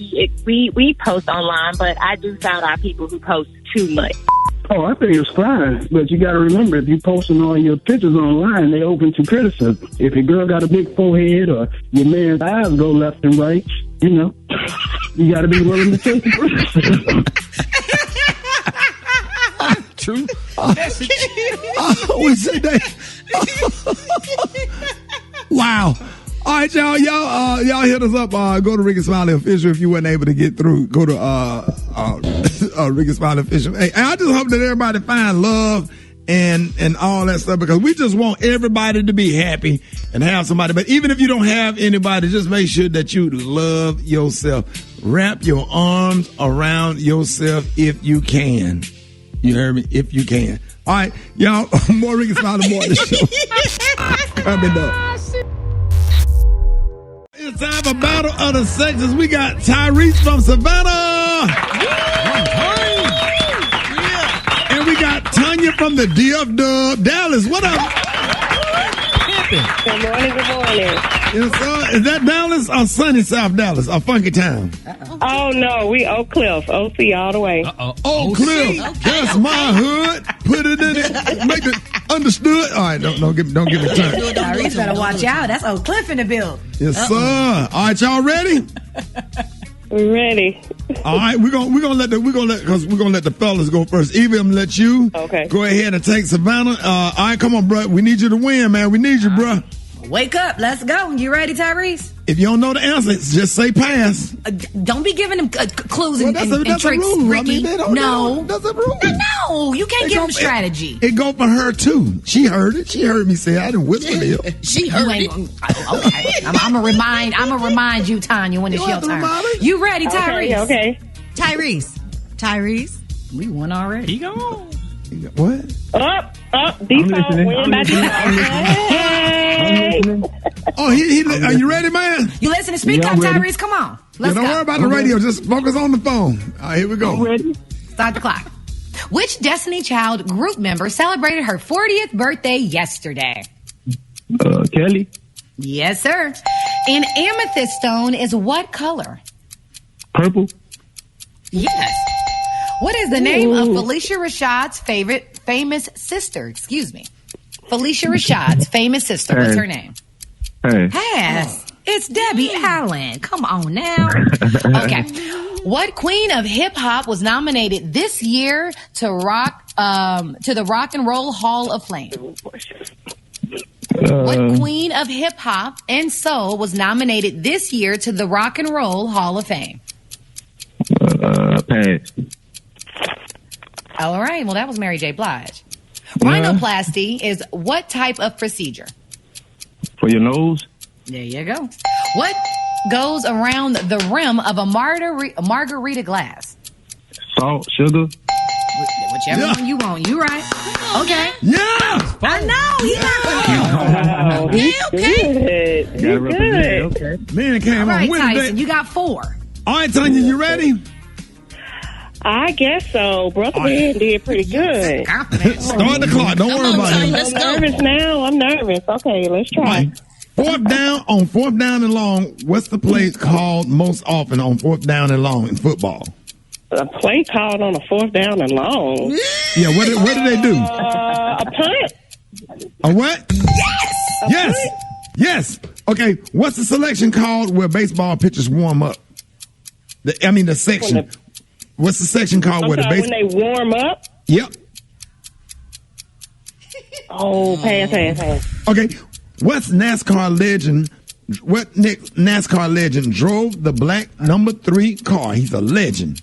we post online, but I do found out people who post too much. Oh, I think it's fine, but you got to remember, if you're posting all your pictures online, they're open to criticism. If your girl got a big forehead or your man's eyes go left and right, you know, you got to be willing to take the criticism. True. We say that. Wow. All right, y'all hit us up. Go to Rickey Smiley Official if you weren't able to get through. Go to Rickey Smiley Official. Hey, I just hope that everybody find love and all that stuff, because we just want everybody to be happy and have somebody. But even if you don't have anybody, just make sure that you love yourself. Wrap your arms around yourself if you can. You heard me? If you can. All right, y'all. More Rickey Smiley Morning Show. I've been done. It's time for Battle of the Sexes. We got Tyrese from Savannah. And we got Tanya from the DF Dub Dallas. What up? Good morning, good morning. Yes, sir. Is that Dallas or sunny South Dallas or Funky Town? Oh, no, we Oak Cliff, OC all the way. Oak Cliff. Okay. That's my hood. Put it in it. Make it understood. All right, don't give me time. Tyrese better watch out. That's Oak Cliff in the build. Yes, sir. All right, y'all ready? We're ready. All right, we're gonna let the fellas go first. Evie, I'm gonna let you go ahead and take Savannah. All right, come on, bro. We need you to win, man. We need you, bro. Wake up. Let's go. You ready, Tyrese? If you don't know the answer, just say pass. Don't be giving them clues and that's tricks, a rule. Ricky. I mean, no. That's a rule. No, you can't give them strategy. It go for her, too. She heard it. She heard me say it. I didn't whisper to her. She heard it. Okay. I'm going to remind you, Tanya, when it's your turn. You ready, Tyrese? Okay. Tyrese. We won already. He gone. What? Up. Default. Win by default. Hey. Oh, are you ready, man? You listen to speak Yeah, up, I'm ready. Tyrese. Come on. Let's don't go. worry about the radio. Just focus on the phone. All right, here we go. Start the clock. Which Destiny Child group member celebrated her 40th birthday yesterday? Kelly. Yes, sir. An amethyst stone is what color? Purple. Yes. What is the name of Felicia Rashad's famous sister? Excuse me. Felicia Rashad's famous sister. What's her name? Hey. Pass. It's Debbie Allen. Come on now. Okay. What queen of hip hop was nominated this year to the Rock and Roll Hall of Fame? What queen of hip hop and soul was nominated this year to the Rock and Roll Hall of Fame? Pass. All right. Well, that was Mary J. Blige. Rhinoplasty is what type of procedure? For your nose. There you go. What goes around the rim of a margarita glass? Salt, sugar. Whichever one you want. You right. Okay. Yeah. I know. Okay. Okay. Man came All right, on with Tyson, it. you got 4. All right, Tanya, you ready? I guess so. Brother Ben did pretty good. Start the clock. Don't worry about it. I'm nervous now. I'm nervous. Okay, let's try. Fourth down and long. What's the play called most often on fourth down and long in football? A play called on a 4th down and long. Yeah, what do they do? A punt. A what? Yes. Okay, what's the selection called where baseball pitchers warm up? The section. What's the section called where the when they warm up? Yep. Oh, pass. Okay, what NASCAR legend drove the black number 3 car? He's a legend.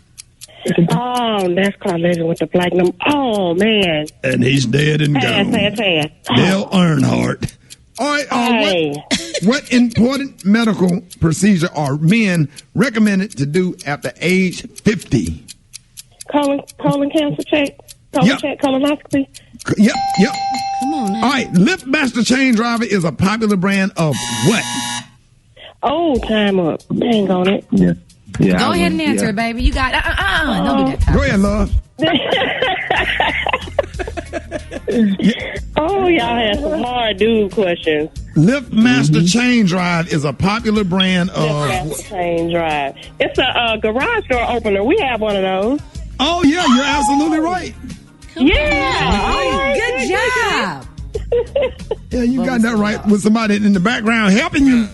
Oh, NASCAR legend with the black number. Oh, man. And he's dead and gone. Pass. Dale Earnhardt. All right, what important medical procedure are men recommended to do after age 50? Colon cancer check. Colonoscopy. Yep. Come on now. All right, Liftmaster Chain Driver is a popular brand of what? Oh, time up. Dang on it. Yeah. Go ahead and answer it, baby. You got don't do that. Go ahead, love. Oh, y'all had some hard dude questions. Liftmaster Chain Drive is a popular brand of Liftmaster Chain Drive. It's a garage door opener. We have one of those. Oh yeah, you're absolutely right. Good job. Yeah, you got that right with somebody in the background helping you.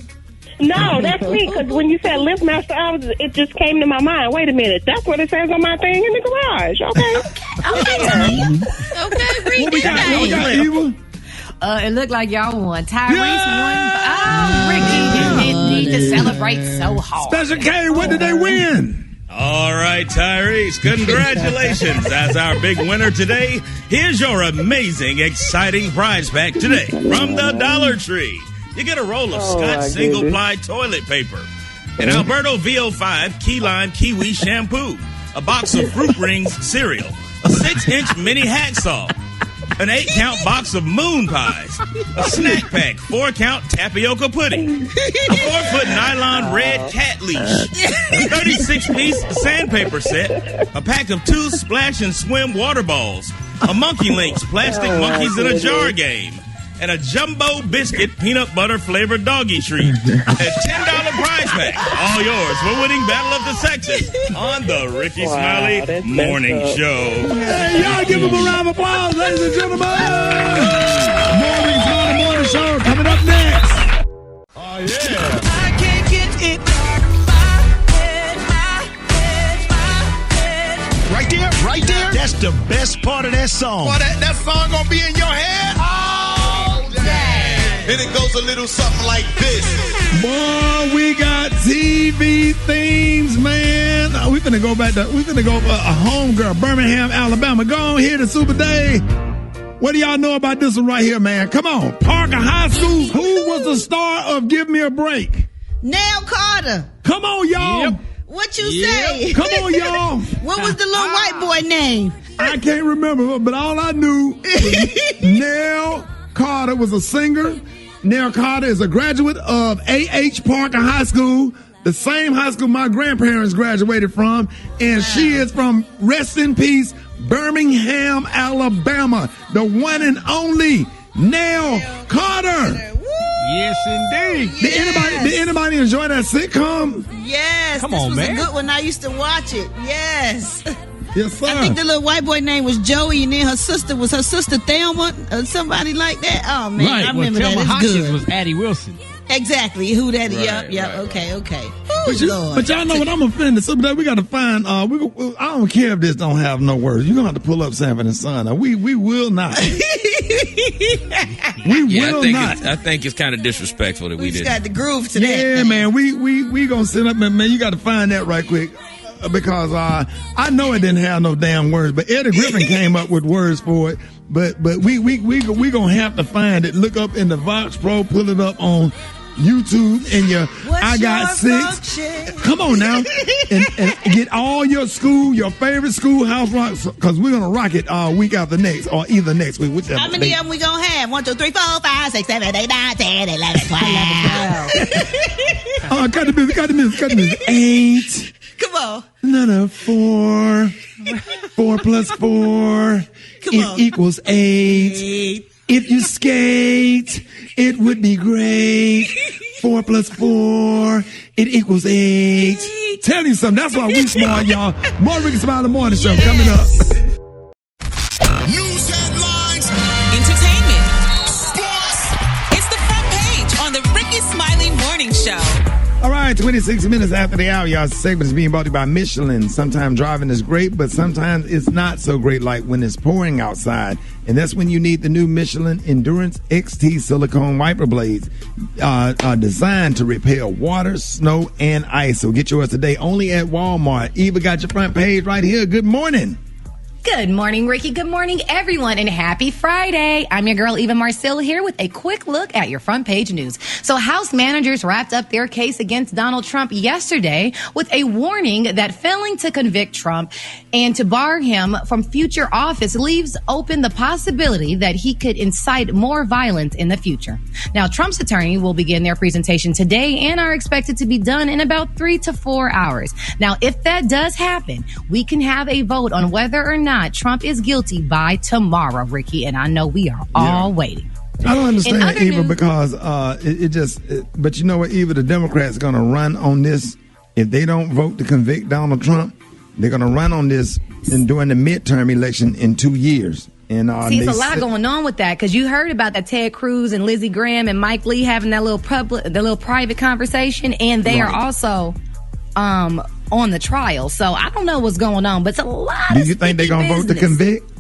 No, that's me. Because when you said Liftmaster, it just came to my mind. Wait a minute, that's what it says on my thing in the garage. Okay. Okay, read What we got, Eva? It looked like y'all won. Tyrese won. Oh, Ricky didn't need to celebrate so hard. Special K, what did they win? All right, Tyrese, congratulations. As our big winner today, here's your amazing, exciting prize pack today from the Dollar Tree. You get a roll of Scotch single-ply toilet paper, an Alberto VO5 Key Lime Kiwi shampoo, a box of Fruit Rings cereal, a 6-inch mini hacksaw, an 8-count box of moon pies, a snack pack, 4-count tapioca pudding, a 4-foot nylon red cat leash, a 36-piece sandpaper set, a pack of 2 splash and swim water balls, a Monkey Links plastic monkeys in a jar game, and a jumbo biscuit peanut butter flavored doggy treat. A $10 prize pack. All yours for winning Battle of the Sexes on the Rickey Smiley Morning Show. Hey, y'all give them a round of applause, ladies and gentlemen. Rickey Smiley Morning Show coming up next. Oh, yeah. I can't get it out of my head. Right there. That's the best part of that song. Boy, that song gonna be in your head all day. And it goes a little something like this. Boy, we got TV themes, man. We finna go for a home girl, Birmingham, Alabama. Go on here to Super Day. What do y'all know about this one right here, man? Come on. Parker High School. Who was the star of Give Me a Break? Nell Carter. Come on, y'all. Yep. What you say? Come on, y'all. What was the little white boy name? I can't remember, but all I knew was Nell Carter was a singer. Nell Carter is a graduate of A.H. Parker High School, the same high school my grandparents graduated from, and she is from, rest in peace, Birmingham, Alabama, the one and only Nell Carter. Yes, indeed. Did anybody enjoy that sitcom? Yes. Come this on, was man. a good one. I used to watch it. Yes. Yes, sir. I think the little white boy name was Joey, and then her sister Thelma, or somebody like that. Oh, man. Right. I remember Thelma that. It's Hopkins good. was Addie Wilson. Exactly. Who that is. Right, Yep. right, Okay. But, Lord. but y'all know what I'm offended. So we got to find. I don't care if this don't have no words. You're gonna have to pull up Sanford and Son. We will not. I think it's kind of disrespectful that we just didn't. got the groove to that. Yeah, thing. man. We gonna sit up and man, you got to find that right quick because I know it didn't have no damn words, but Eddie Griffin came up with words for it. But we gonna have to find it. Look up in the Vox Pro, pull it up on YouTube, and I got six. Come on now, and get all your favorite schoolhouse rocks, because we're gonna rock it week after next, or either next week, whichever. How many of them we gonna have? 1, 2, 3, 4, 5, 6, 7, 8, 9, 10, 11, 12. Cut the music. 8. Come on. No, 4. 4 plus 4. It equals 8. If you skate, it would be great. 4 plus 4, it equals 8. Tell you something, that's why we smart, y'all. More Rickey Smiley Morning Show coming up. News headlines, entertainment, sports. It's the front page on the Rickey Smiley Morning Show. All right, 26 minutes after the hour, y'all. Segment is being brought to you by Michelin. Sometimes driving is great, but sometimes it's not so great, like when it's pouring outside. And that's when you need the new Michelin Endurance XT silicone wiper blades designed to repel water, snow, and ice. So get yours today only at Walmart. Eva got your front page right here. Good morning. Good morning, Ricky. Good morning, everyone, and happy Friday. I'm your girl, Eva Marcille, here with a quick look at your front page news. So House managers wrapped up their case against Donald Trump yesterday with a warning that failing to convict Trump and to bar him from future office leaves open the possibility that he could incite more violence in the future. Now, Trump's attorney will begin their presentation today and are expected to be done in about 3 to 4 hours. Now, if that does happen, we can have a vote on whether or not Trump is guilty by tomorrow, Ricky, and I know we are all waiting. I don't understand, Eva, because but you know what, Eva, the Democrats are going to run on this. If they don't vote to convict Donald Trump, they're going to run on this during the midterm election in 2 years. And see, it's a lot going on with that, because you heard about that Ted Cruz and Lindsey Graham and Mike Lee having that little private conversation, and they are also on the trial. So I don't know what's going on, but it's a lot of Do you think they're going to vote to convict?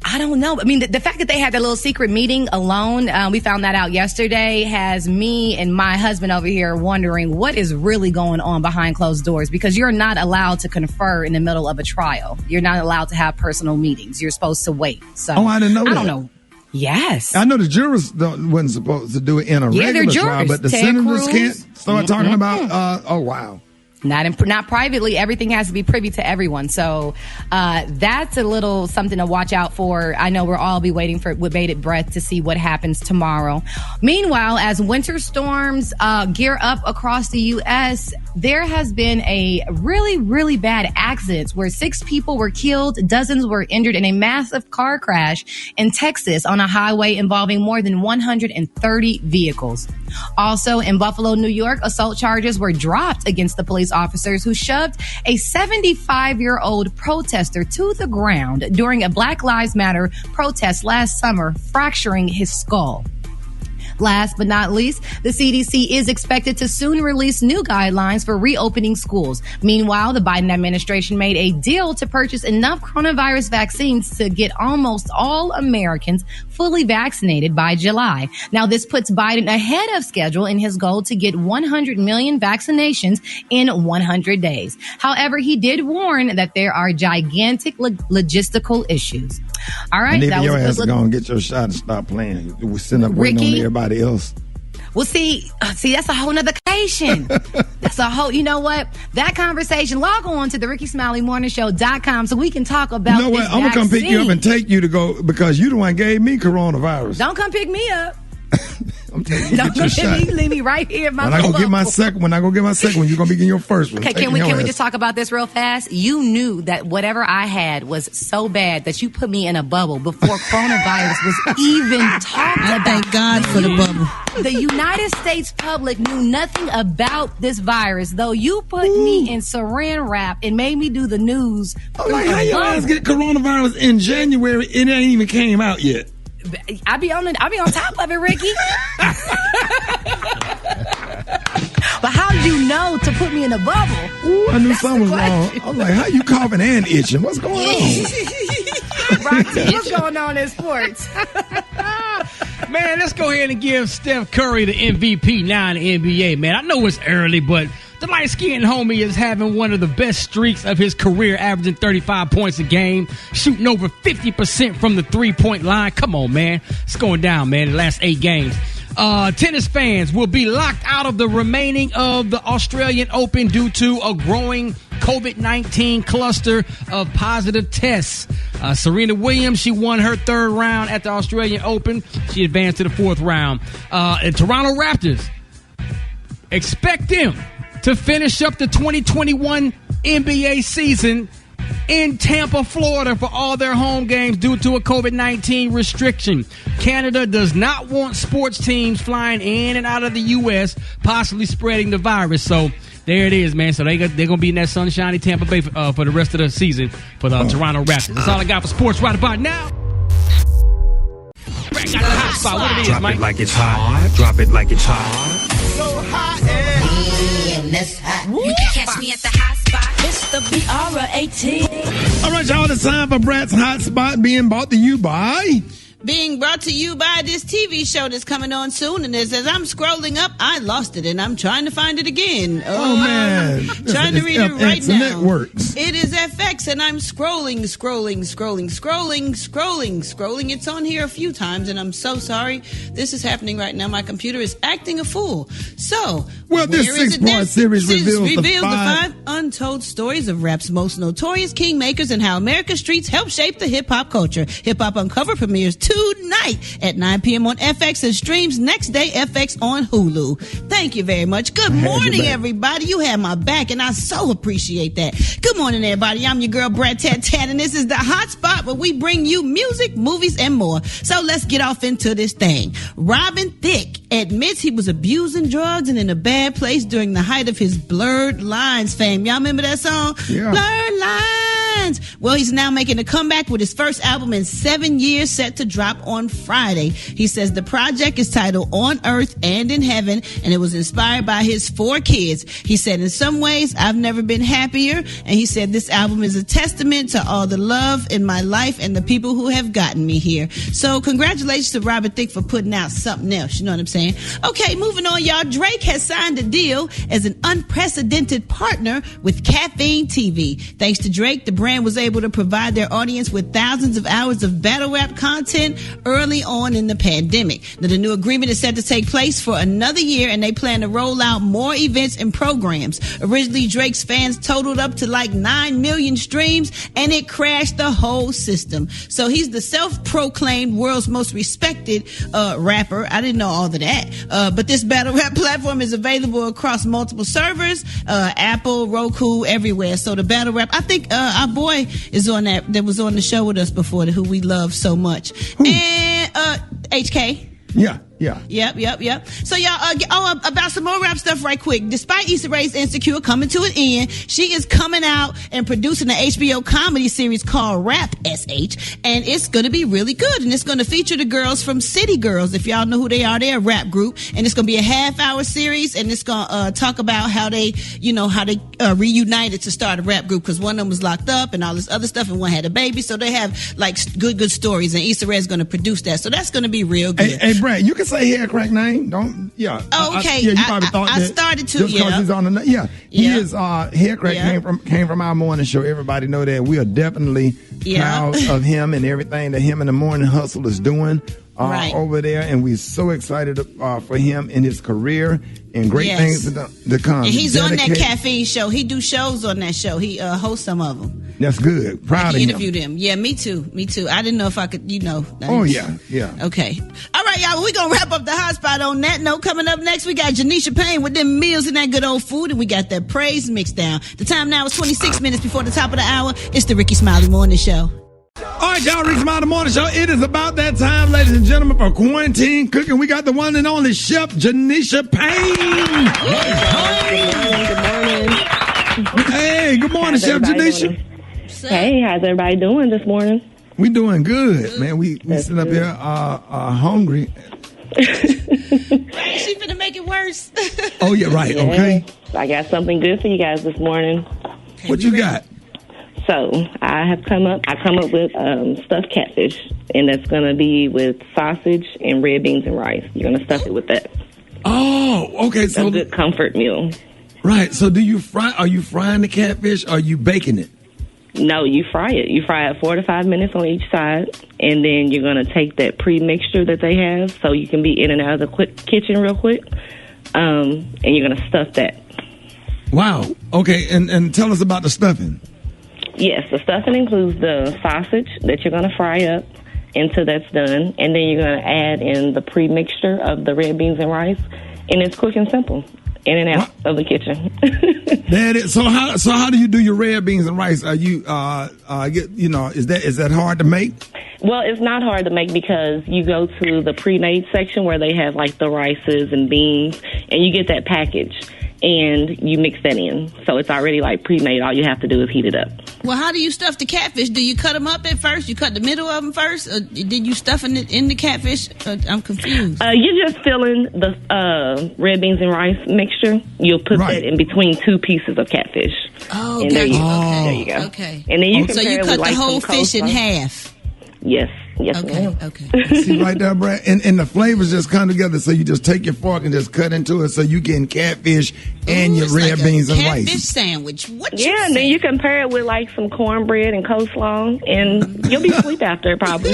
I don't know. I mean, the fact that they had that little secret meeting alone, we found that out yesterday, has me and my husband over here wondering what is really going on behind closed doors, because you're not allowed to confer in the middle of a trial. You're not allowed to have personal meetings. You're supposed to wait. So I didn't know that. I don't know. Yes. I know the jurors wasn't supposed to do it in a regular trial, but the Ted senators Cruz. can't start talking about, oh, wow. Not privately. Everything has to be privy to everyone. So that's a little something to watch out for. I know we'll all be waiting with bated breath to see what happens tomorrow. Meanwhile, as winter storms gear up across the U.S., there has been a really, really bad accident where 6 people were killed, dozens were injured in a massive car crash in Texas on a highway involving more than 130 vehicles. Also in Buffalo, New York, assault charges were dropped against the police officers who shoved a 75-year-old protester to the ground during a Black Lives Matter protest last summer, fracturing his skull. Last but not least, the CDC is expected to soon release new guidelines for reopening schools. Meanwhile, the Biden administration made a deal to purchase enough coronavirus vaccines to get almost all Americans fully vaccinated by July. Now, this puts Biden ahead of schedule in his goal to get 100 million vaccinations in 100 days. However, he did warn that there are gigantic logistical issues. All right. And your ass is going to get your shot and stop playing. We're sitting up waiting on everybody else. Well, see, that's a whole nother conversation. That's a whole, you know what? That conversation, log on to the RickeySmileyMorningShow.com so we can talk about You know what? I'm going to come pick you up and take you to go, because you the one gave me coronavirus. Don't come pick me up. I'm telling you, Don't get your shot. leave me right here in my When I go bubble. get my second one, you're gonna be getting your first one. Okay, can we just talk about this real fast? You knew that whatever I had was so bad that you put me in a bubble before coronavirus was even talked about. Thank God for the bubble. The United States public knew nothing about this virus, though you put me in saran wrap and made me do the news. I'm like, how your ass get coronavirus in January? It ain't even came out yet. I be on top of it, Ricky. But how did you know to put me in a bubble? Ooh, I knew something was wrong. I'm like, how you coughing and itching? What's going on? Roxy, what's going on in sports? Man, let's go ahead and give Steph Curry the MVP now in the NBA, man. I know it's early, but the light-skinned homie is having one of the best streaks of his career, averaging 35 points a game, shooting over 50% from the three-point line. Come on, man. It's going down, man, the last 8 games. Tennis fans will be locked out of the remaining of the Australian Open due to a growing COVID-19 cluster of positive tests. Serena Williams, she won her 3rd round at the Australian Open. She advanced to the 4th round. And Toronto Raptors, expect them to finish up the 2021 NBA season in Tampa, Florida for all their home games due to a COVID-19 restriction. Canada does not want sports teams flying in and out of the U.S., possibly spreading the virus. So there it is, man. So they're going to be in that sunshiny Tampa Bay for the rest of the season for the Toronto Raptors. That's all I got for sports right about now. Got the hot spot. What it is, Drop Mike? it like it's hot. Drop it like it's hot. So hot and that's hot. You can catch me at the hot spot. It's the BR18. All right, y'all, it's time for Brat's Hot Spot being brought to you by... Being brought to you by this TV show that's coming on soon, and as I'm scrolling up, I lost it, and I'm trying to find it again. Oh, man. Trying to read it right FX now. Networks. It is FX, and I'm scrolling. It's on here a few times, and I'm so sorry. This is happening right now. My computer is acting a fool. So, well, this where is it 6-part series reveals the the 5 untold stories of rap's most notorious kingmakers and how America's streets helped shape the hip-hop culture. Hip-Hop Uncovered premieres tonight at 9 p.m. on FX and streams next day FX on Hulu. Thank you very much. Good morning, everybody. You have my back, and I so appreciate that. Good morning, everybody. I'm your girl, Brat, and this is the Hot Spot where we bring you music, movies, and more. So let's get off into this thing. Robin Thicke admits he was abusing drugs and in a bad place during the height of his Blurred Lines fame. Y'all remember that song? Yeah. Blurred Lines. Well, he's now making a comeback with his first album in 7 years, set to drop on Friday. He says the project is titled On Earth and in Heaven, and it was inspired by his 4 kids. He said, in some ways, I've never been happier. And he said, this album is a testament to all the love in my life and the people who have gotten me here. So congratulations to Robin Thicke for putting out something else. You know what I'm saying? Okay, moving on, y'all. Drake has signed a deal as an unprecedented partner with Caffeine TV. Thanks to Drake, the brand was able to provide their audience with thousands of hours of battle rap content early on in the pandemic. Now, the new agreement is set to take place for another year, and they plan to roll out more events and programs. Originally, Drake's fans totaled up to like 9 million streams, and it crashed the whole system. So he's the self-proclaimed world's most respected rapper. I didn't know all of that. But this battle rap platform is available across multiple servers, Apple, Roku, everywhere. So the battle rap, I think our boy is on that was on the show with us before, who we love so much. And HK. Yeah. Yep. So y'all, about some more rap stuff right quick. Despite Issa Rae's Insecure coming to an end, she is coming out and producing an HBO comedy series called Rap SH, and it's going to be really good. And it's going to feature the girls from City Girls. If y'all know who they are, they're a rap group, and it's going to be a half-hour series, and it's going to talk about how they reunited to start a rap group, because one of them was locked up and all this other stuff, and one had a baby. So they have like good stories, and Issa Rae is going to produce that. So that's going to be real good. Hey, Brad, you can say hair crack name, don't? Yeah. Oh, okay. You probably thought I that started to. Just because he's on the. Yeah. He is. Hair crack came from our morning show. Everybody know that. We are definitely proud of him and everything that him and the Morning Hustle is doing over there, and we're so excited for him in his career and great things to come. And he's on that Caffeine show. He do shows on that show. He hosts some of them. That's good. Proud of him. Interviewed him. Yeah, me too. I didn't know if I could. Oh yeah. Okay. All right. right, y'all. We're going to wrap up the hot spot on that note. Coming up next, we got Janisha Payne with them meals and that good old food, and we got that praise mix down. The time now is 26 minutes before the top of the hour. It's the Rickey Smiley Morning Show. All right, y'all, Rickey Smiley Morning Show. It is about that time, ladies and gentlemen, for quarantine cooking. We got the one and only Chef Janisha Payne. Good morning. Hey, good morning, Chef Janisha. Hey, how's everybody doing this morning? We doing good, man. We sitting up here hungry. She finna make it worse. Oh, yeah, right. Yeah. Okay. I got something good for you guys this morning. What you got? So I come up with stuffed catfish, and that's going to be with sausage and red beans and rice. You're going to stuff it with that. Oh, okay. So a good comfort meal. Right. So are you frying the catfish or are you baking it? No, you fry it. You fry it 4 to 5 minutes on each side, and then you're going to take that pre-mixture that they have, so you can be in and out of the kitchen real quick, and you're going to stuff that. Wow. Okay, and tell us about the stuffing. Yes, the stuffing includes the sausage that you're going to fry up until that's done, and then you're going to add in the pre-mixture of the red beans and rice, and it's quick and simple. In and out of the kitchen. That is, so how do you do your red beans and rice? Are you is that hard to make? Well, it's not hard to make because you go to the pre-made section where they have like the rices and beans, and you get that package and you mix that in. So it's already like pre-made. All you have to do is heat it up. Well, how do you stuff the catfish? Do you cut them up at first? You cut the middle of them first? Or did you stuff it in the catfish? I'm confused. You just fill in the red beans and rice mixture. You'll put that in between 2 pieces of catfish. Oh, and gotcha. Okay. There you go. Okay. And then you so you cut the whole fish in half. Yes. Yes, ma'am. Okay. See right there, Brat? And the flavors just come together. So you just take your fork and just cut into it. So you getting catfish and your red beans and rice. Catfish sandwich. What? Yeah, and then you can pair it with like some cornbread and coleslaw, and you'll be asleep after it probably.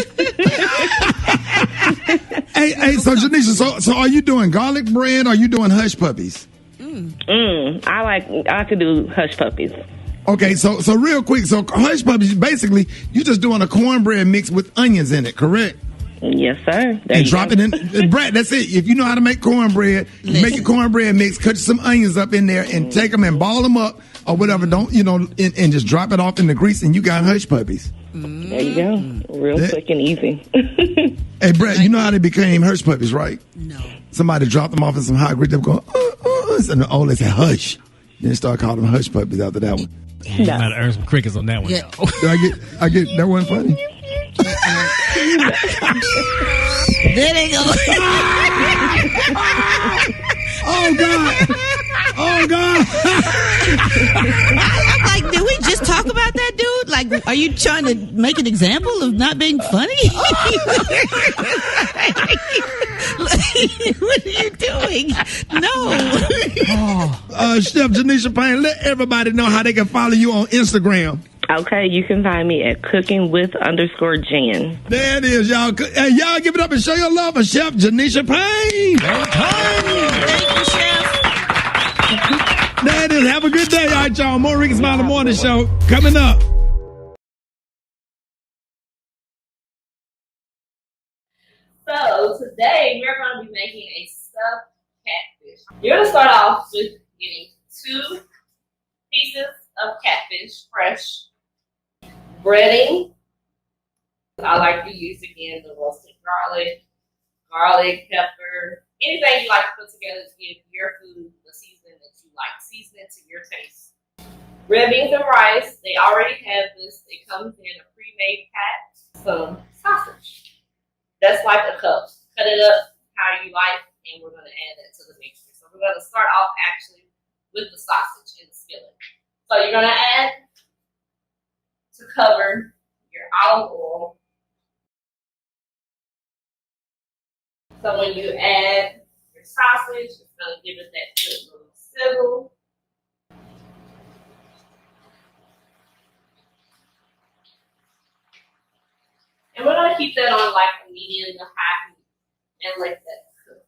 Hey, so Janisha, so are you doing garlic bread or are you doing hush puppies? I could do hush puppies. Okay, so real quick, so hush puppies, basically, you just doing a cornbread mix with onions in it, correct? Yes, sir. And drop it in. Brat, that's it. If you know how to make cornbread, you make your cornbread mix, cut some onions up in there, and take them and ball them up or whatever. Don't, and just drop it off in the grease, and you got hush puppies. There you go. Real quick and easy. Hey, Brat, you know how they became hush puppies, right? No. Somebody dropped them off in some hot grease. They were going, they said, hush. Then they started calling them hush puppies after that one. You might have earned some crickets on that one. Yeah. I get that one funny. There they go. Oh God. I'm like, did we just talk about that dude? Like, are you trying to make an example of not being funny? What are you doing? No. Chef Janisha Payne, let everybody know how they can follow you on Instagram. Okay, you can find me at cookingwith_Jan. There it is, y'all. Hey, y'all give it up and show your love for Chef Janisha Payne. Thank you, Chef. There it is. Have a good day, all right, y'all. More Rickey Smiley Morning Show coming up. So today we're going to be making a stuffed catfish. You're going to start off with getting 2 pieces of catfish, fresh, breading. I like to use again the roasted garlic, pepper, anything you like to put together to give your food the seasoning that you like. Season it to your taste. Red beans and rice, they already have this. It comes in a pre-made pack. Some sausage. That's like a cup. Cut it up how you like, and we're going to add that to the mixture. So we're going to start off actually with the sausage in the skillet. So you're going to add, to cover, your olive oil. So when you add your sausage, it's going to give it that good little sizzle. And we're going to keep that on like a medium to high heat and let that cook.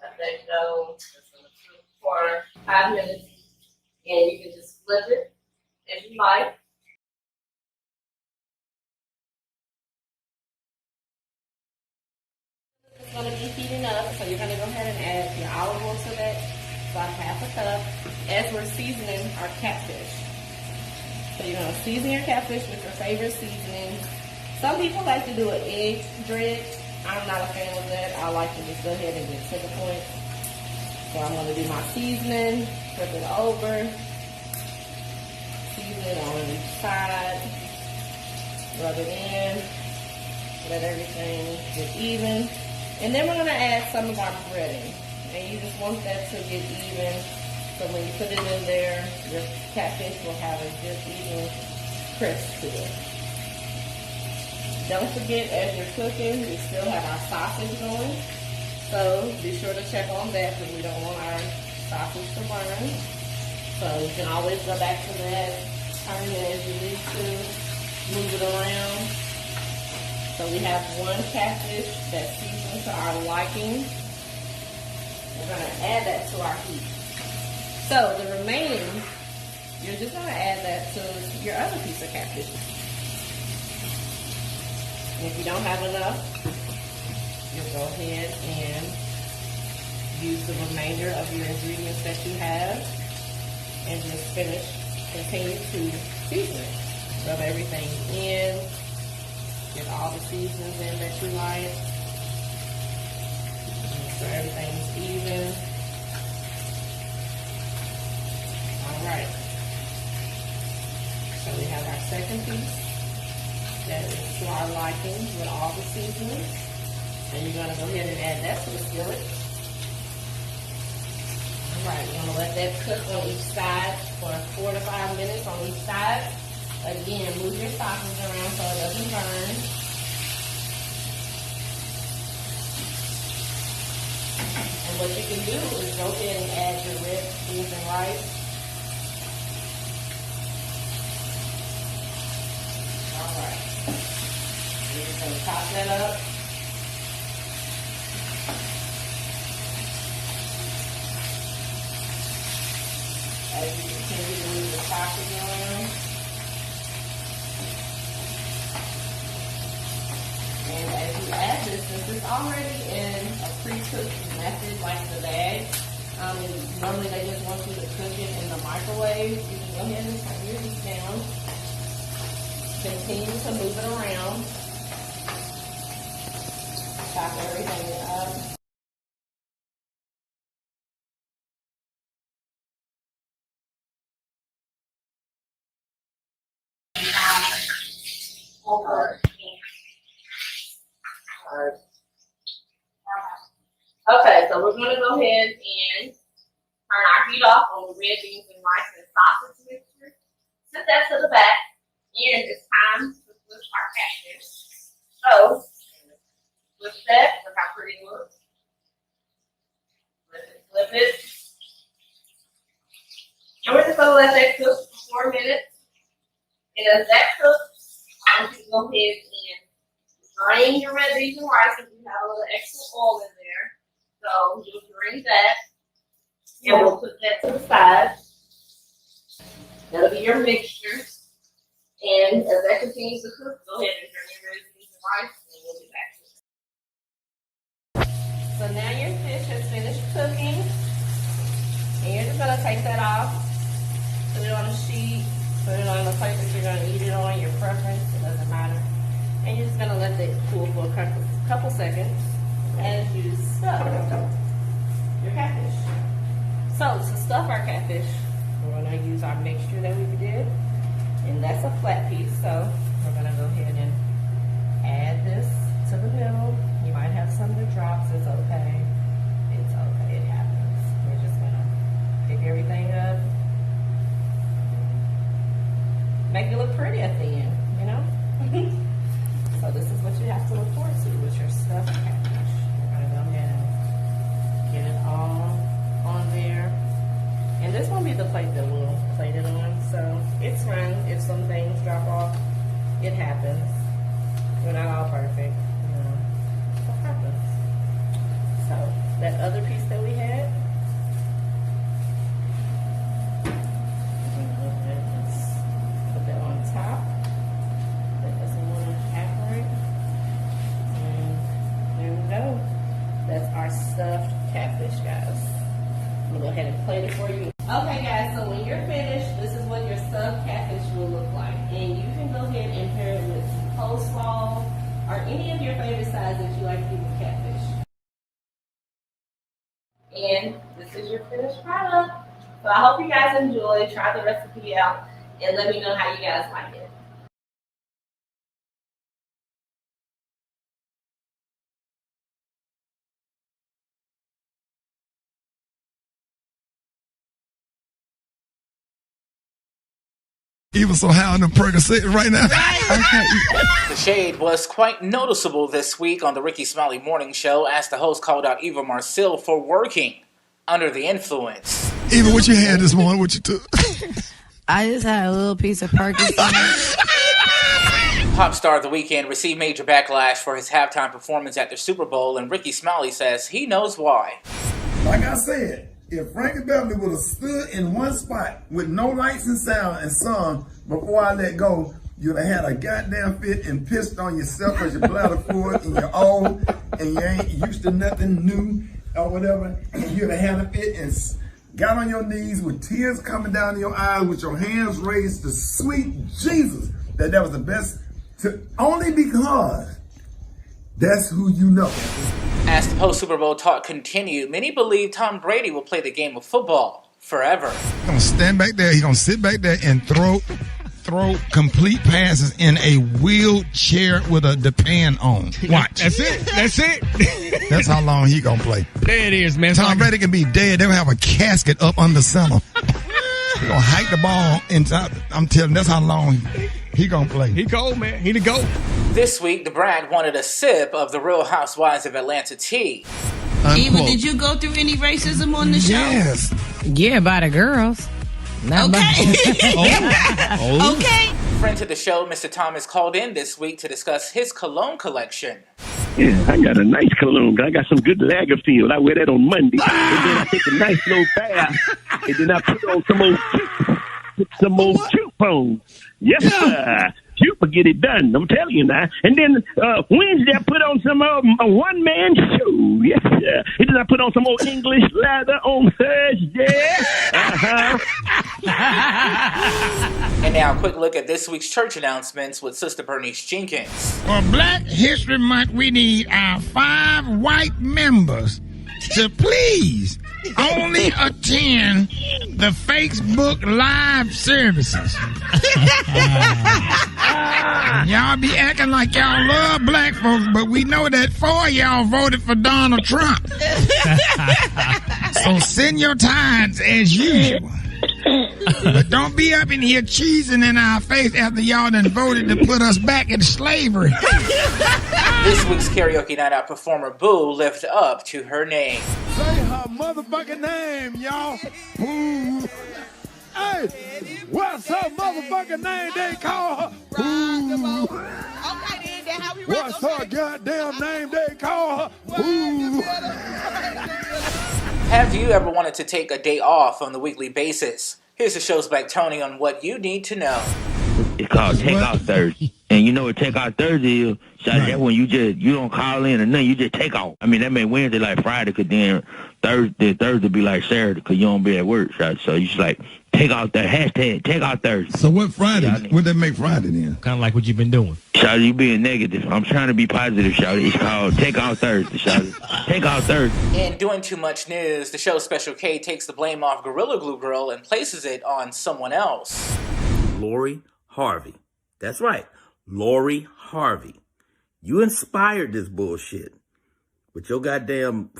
Let that go. It's going to 5 minutes. And you can just flip it if you like. It's going to be heating up, so you're going to go ahead and add your olive oil to that, about half a cup, as we're seasoning our catfish. So you're going to season your catfish with your favorite seasoning. Some people like to do an egg dredge. I'm not a fan of that. I like to just go ahead and get to the point. So I'm going to do my seasoning, flip it over, season it on each side, rub it in, let everything get even. And then we're going to add some of our breading. And you just want that to get even. So when you put it in there, your catfish will have a good even crisp to it. Don't forget, as you're cooking, we still have our sausage going. So be sure to check on that because we don't want our sausage to burn. So you can always go back to that, turn it as you need to, move it around. So we have one catfish that's seasoned to our liking. We're going to add that to our heat. So the remaining, you're just going to add that to your other piece of catfish. And if you don't have enough, you'll go ahead and use the remainder of your ingredients that you have and just continue to season it. Rub everything in, get all the seasonings in that you like. Make sure everything's even. Alright. So we have our second piece that is to our liking with all the seasonings. And you're going to go ahead and add that to the skillet. Alright, you're going to let that cook on each side for 4 to 5 minutes on each side. Again, move your sausage around so it doesn't burn. And what you can do is go ahead and add your red beans and rice. Alright. You're just going to top that up. As you continue to move the sausage around. And as you add this, since it's already in a pre-cooked method like the bag, normally they just want you to cook it in the microwave. You can go ahead and turn your heat down. Continue to move it around. Chop everything up. Okay, so we're going to go ahead and turn our heat off on the red beans and rice and sausage mixture. Set that to the back, and it's time to flip our catfish. So, flip that. Look how pretty it looks. Flip it. And we're just going to let that cook for 4 minutes. And as that cooks, I want you to go ahead and drain your red beans and rice if you have a little extra oil in there. So you'll drain that, and we'll put that to the side. That'll be your mixture. And as that continues to cook, go ahead and drain your red beans and rice, and we'll be back to it. So now your fish has finished cooking, and you're just going to take that off, put it on a sheet, put it on the plate that you're going to eat it on, your preference, it doesn't matter. And you're just going to let that cool for a couple seconds as you stuff your catfish. So to stuff our catfish, we're going to use our mixture that we did. And that's a flat piece, so we're going to go ahead and add this to the middle. You might have some that drops, it's okay. It's okay, it happens. We're just going to pick everything up. Make it look pretty at the end, you know? So this is what you have to look forward to with your stuffed catfish. We're going to go ahead and get it all on there. And this won't be the plate that we'll plate it on. So it's fine if some things drop off. It happens. We're not all perfect. You know, it happens. So that other piece that we had, That's our stuffed catfish, guys. I'm gonna go ahead and plate it for you. Okay, guys, so when you're finished, this is what your stuffed catfish will look like. And you can go ahead and pair it with some coleslaw or any of your favorite sides that you like to eat with catfish. And this is your finished product. So I hope you guys enjoy. Try the recipe out and let me know how you guys like it. Even so high on the Percocet right now. The shade was quite noticeable this week on the Rickey Smiley Morning Show as the host called out Eva Marcille for working under the influence. Eva, what you had this morning? What you took? I just had a little piece of Percocet. Pop star of the weekend received major backlash for his halftime performance at the Super Bowl, and Rickey Smiley says he knows why. Like I said, if Frankie Beverly would have stood in one spot with no lights and sound and sung Before I Let Go, you'd have had a goddamn fit and pissed on yourself because your bladder full and you're old and you ain't used to nothing new or whatever, and you'd have had a fit and got on your knees with tears coming down your eyes with your hands raised to sweet Jesus that was the best, only because that's who you know. As the post-Super Bowl talk continued, many believe Tom Brady will play the game of football forever. He's going to stand back there, he's going to sit back there and throw complete passes in a wheelchair with a depend on. Watch. That's it. That's how long he going to play. There it is, man. Tom Brady can be dead. They'll have a casket up under center. He's going to hike the ball inside. I'm telling you, that's how long he going to play. He cold, man. He the GOAT. This week, the Brat wanted a sip of the Real Housewives of Atlanta tea. Eva, did you go through any racism on the show? Yes. Yeah, by the girls. Not Okay. Okay. Friend to the show, Mr. Thomas, called in this week to discuss his cologne collection. Yeah, I got a nice cologne. I got some good Lagerfield. I wear that on Monday. And then I take a nice little bath. And then I put on some old coupons. Yes, sir. Super get it done. I'm telling you now. And then Wednesday I put on some a one-man show. Yes, sir. And then I put on some old English leather on Thursday. And now a quick look at this week's church announcements with Sister Bernice Jenkins. For Black History Month, we need our 5 white members to please only attend the Facebook live services. Y'all be acting like y'all love black folks, but we know that 4 of y'all voted for Donald Trump. So send your tithes as usual. But don't be up in here cheesing in our face after y'all done voted to put us back in slavery. This week's karaoke night out performer Boo lived up to her name. Say her motherfucking name, y'all. Boo. Hey, what's her motherfucking name? They call her. Boo. What's her goddamn name? They call her. Boo. Have you ever wanted to take a day off on the weekly basis? Here's the show's back Tony on what you need to know. It's called Takeout Thursday. And you know what Takeout Thursday is? So that's when you don't call in or nothing, you just take off. I mean, that made Wednesday like Friday, because then Thursday be like Saturday, because you don't be at work, right? So you just like take out that hashtag, Takeout Thursday. So what Friday? What that make Friday then? Kind of like what you've been doing. Shawty, you being negative. I'm trying to be positive, Shawty. It's called Takeout Thursday, Shawty. Takeout Thursday. In doing too much news, the show's Special K takes the blame off Gorilla Glue Girl and places it on someone else. Lori Harvey. That's right. Lori Harvey. You inspired this bullshit with your goddamn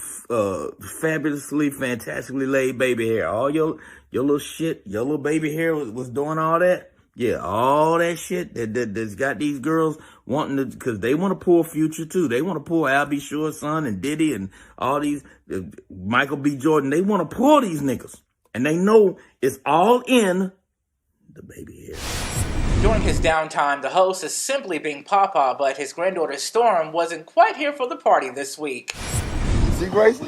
fabulously, fantastically laid baby hair. All your little shit, your little baby hair was doing all that. Yeah, all that shit that's got these girls wanting to, because they want to pull Future too. They want to pull Al B. Sure's son and Diddy and all these, Michael B. Jordan. They want to pull these niggas. And they know it's all in the baby hair. During his downtime, the host is simply being Papa, but his granddaughter Storm wasn't quite here for the party this week. See Gracie?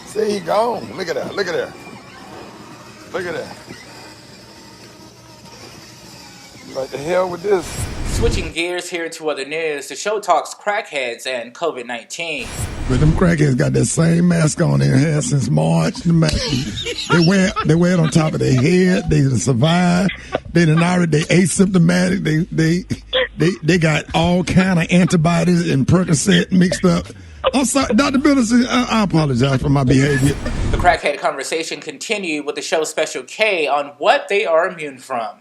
See, he gone. Look at that. Look at that. Look at that. Like the hell with this? Switching gears here to other news, the show talks crackheads and COVID-19. But them crackheads got that same mask on their head since March. They wear it on top of their head. They survive. They asymptomatic. They got all kind of antibodies and Percocet mixed up. I'm sorry, Dr. Billings, I apologize for my behavior. The Crackhead Conversation continued with the show's Special K on what they are immune from.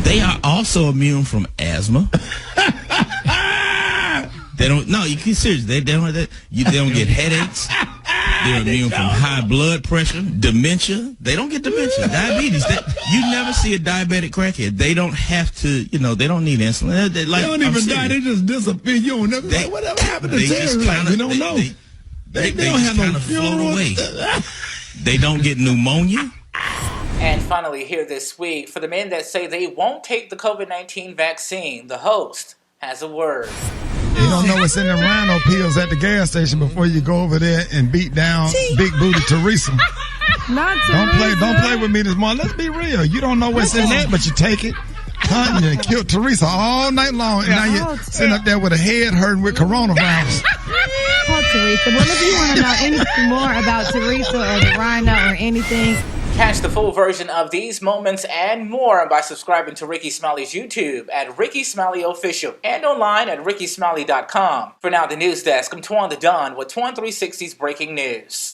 They are also immune from asthma. They don't. No, you can serious. They don't. They don't get headaches. They're immune from high blood pressure, dementia. They don't get dementia, diabetes. You never see a diabetic crackhead. They don't have to. They don't need insulin. They don't even die. They just disappear. You don't never. Whatever happened to Terry? You don't know. They don't have no float away. They don't get pneumonia. And finally, here this week, for the men that say they won't take the COVID-19 vaccine, the host has a word. You don't know what's in the rhino pills at the gas station before you go over there and beat down Big Booty Teresa. Not Teresa. Don't play with me this morning. Let's be real. You don't know what's in that, but you take it. Hunting and killed Teresa all night long, and now you're sitting up there with a head hurting with coronavirus. Oh, Teresa. Well, if you want to know anything more about Teresa or the rhino or anything, catch the full version of these moments and more by subscribing to Rickey Smiley's YouTube at Rickey Smiley Official and online at RickeySmiley.com. For now, the news desk, I'm Twan the Don with Twan 360's breaking news.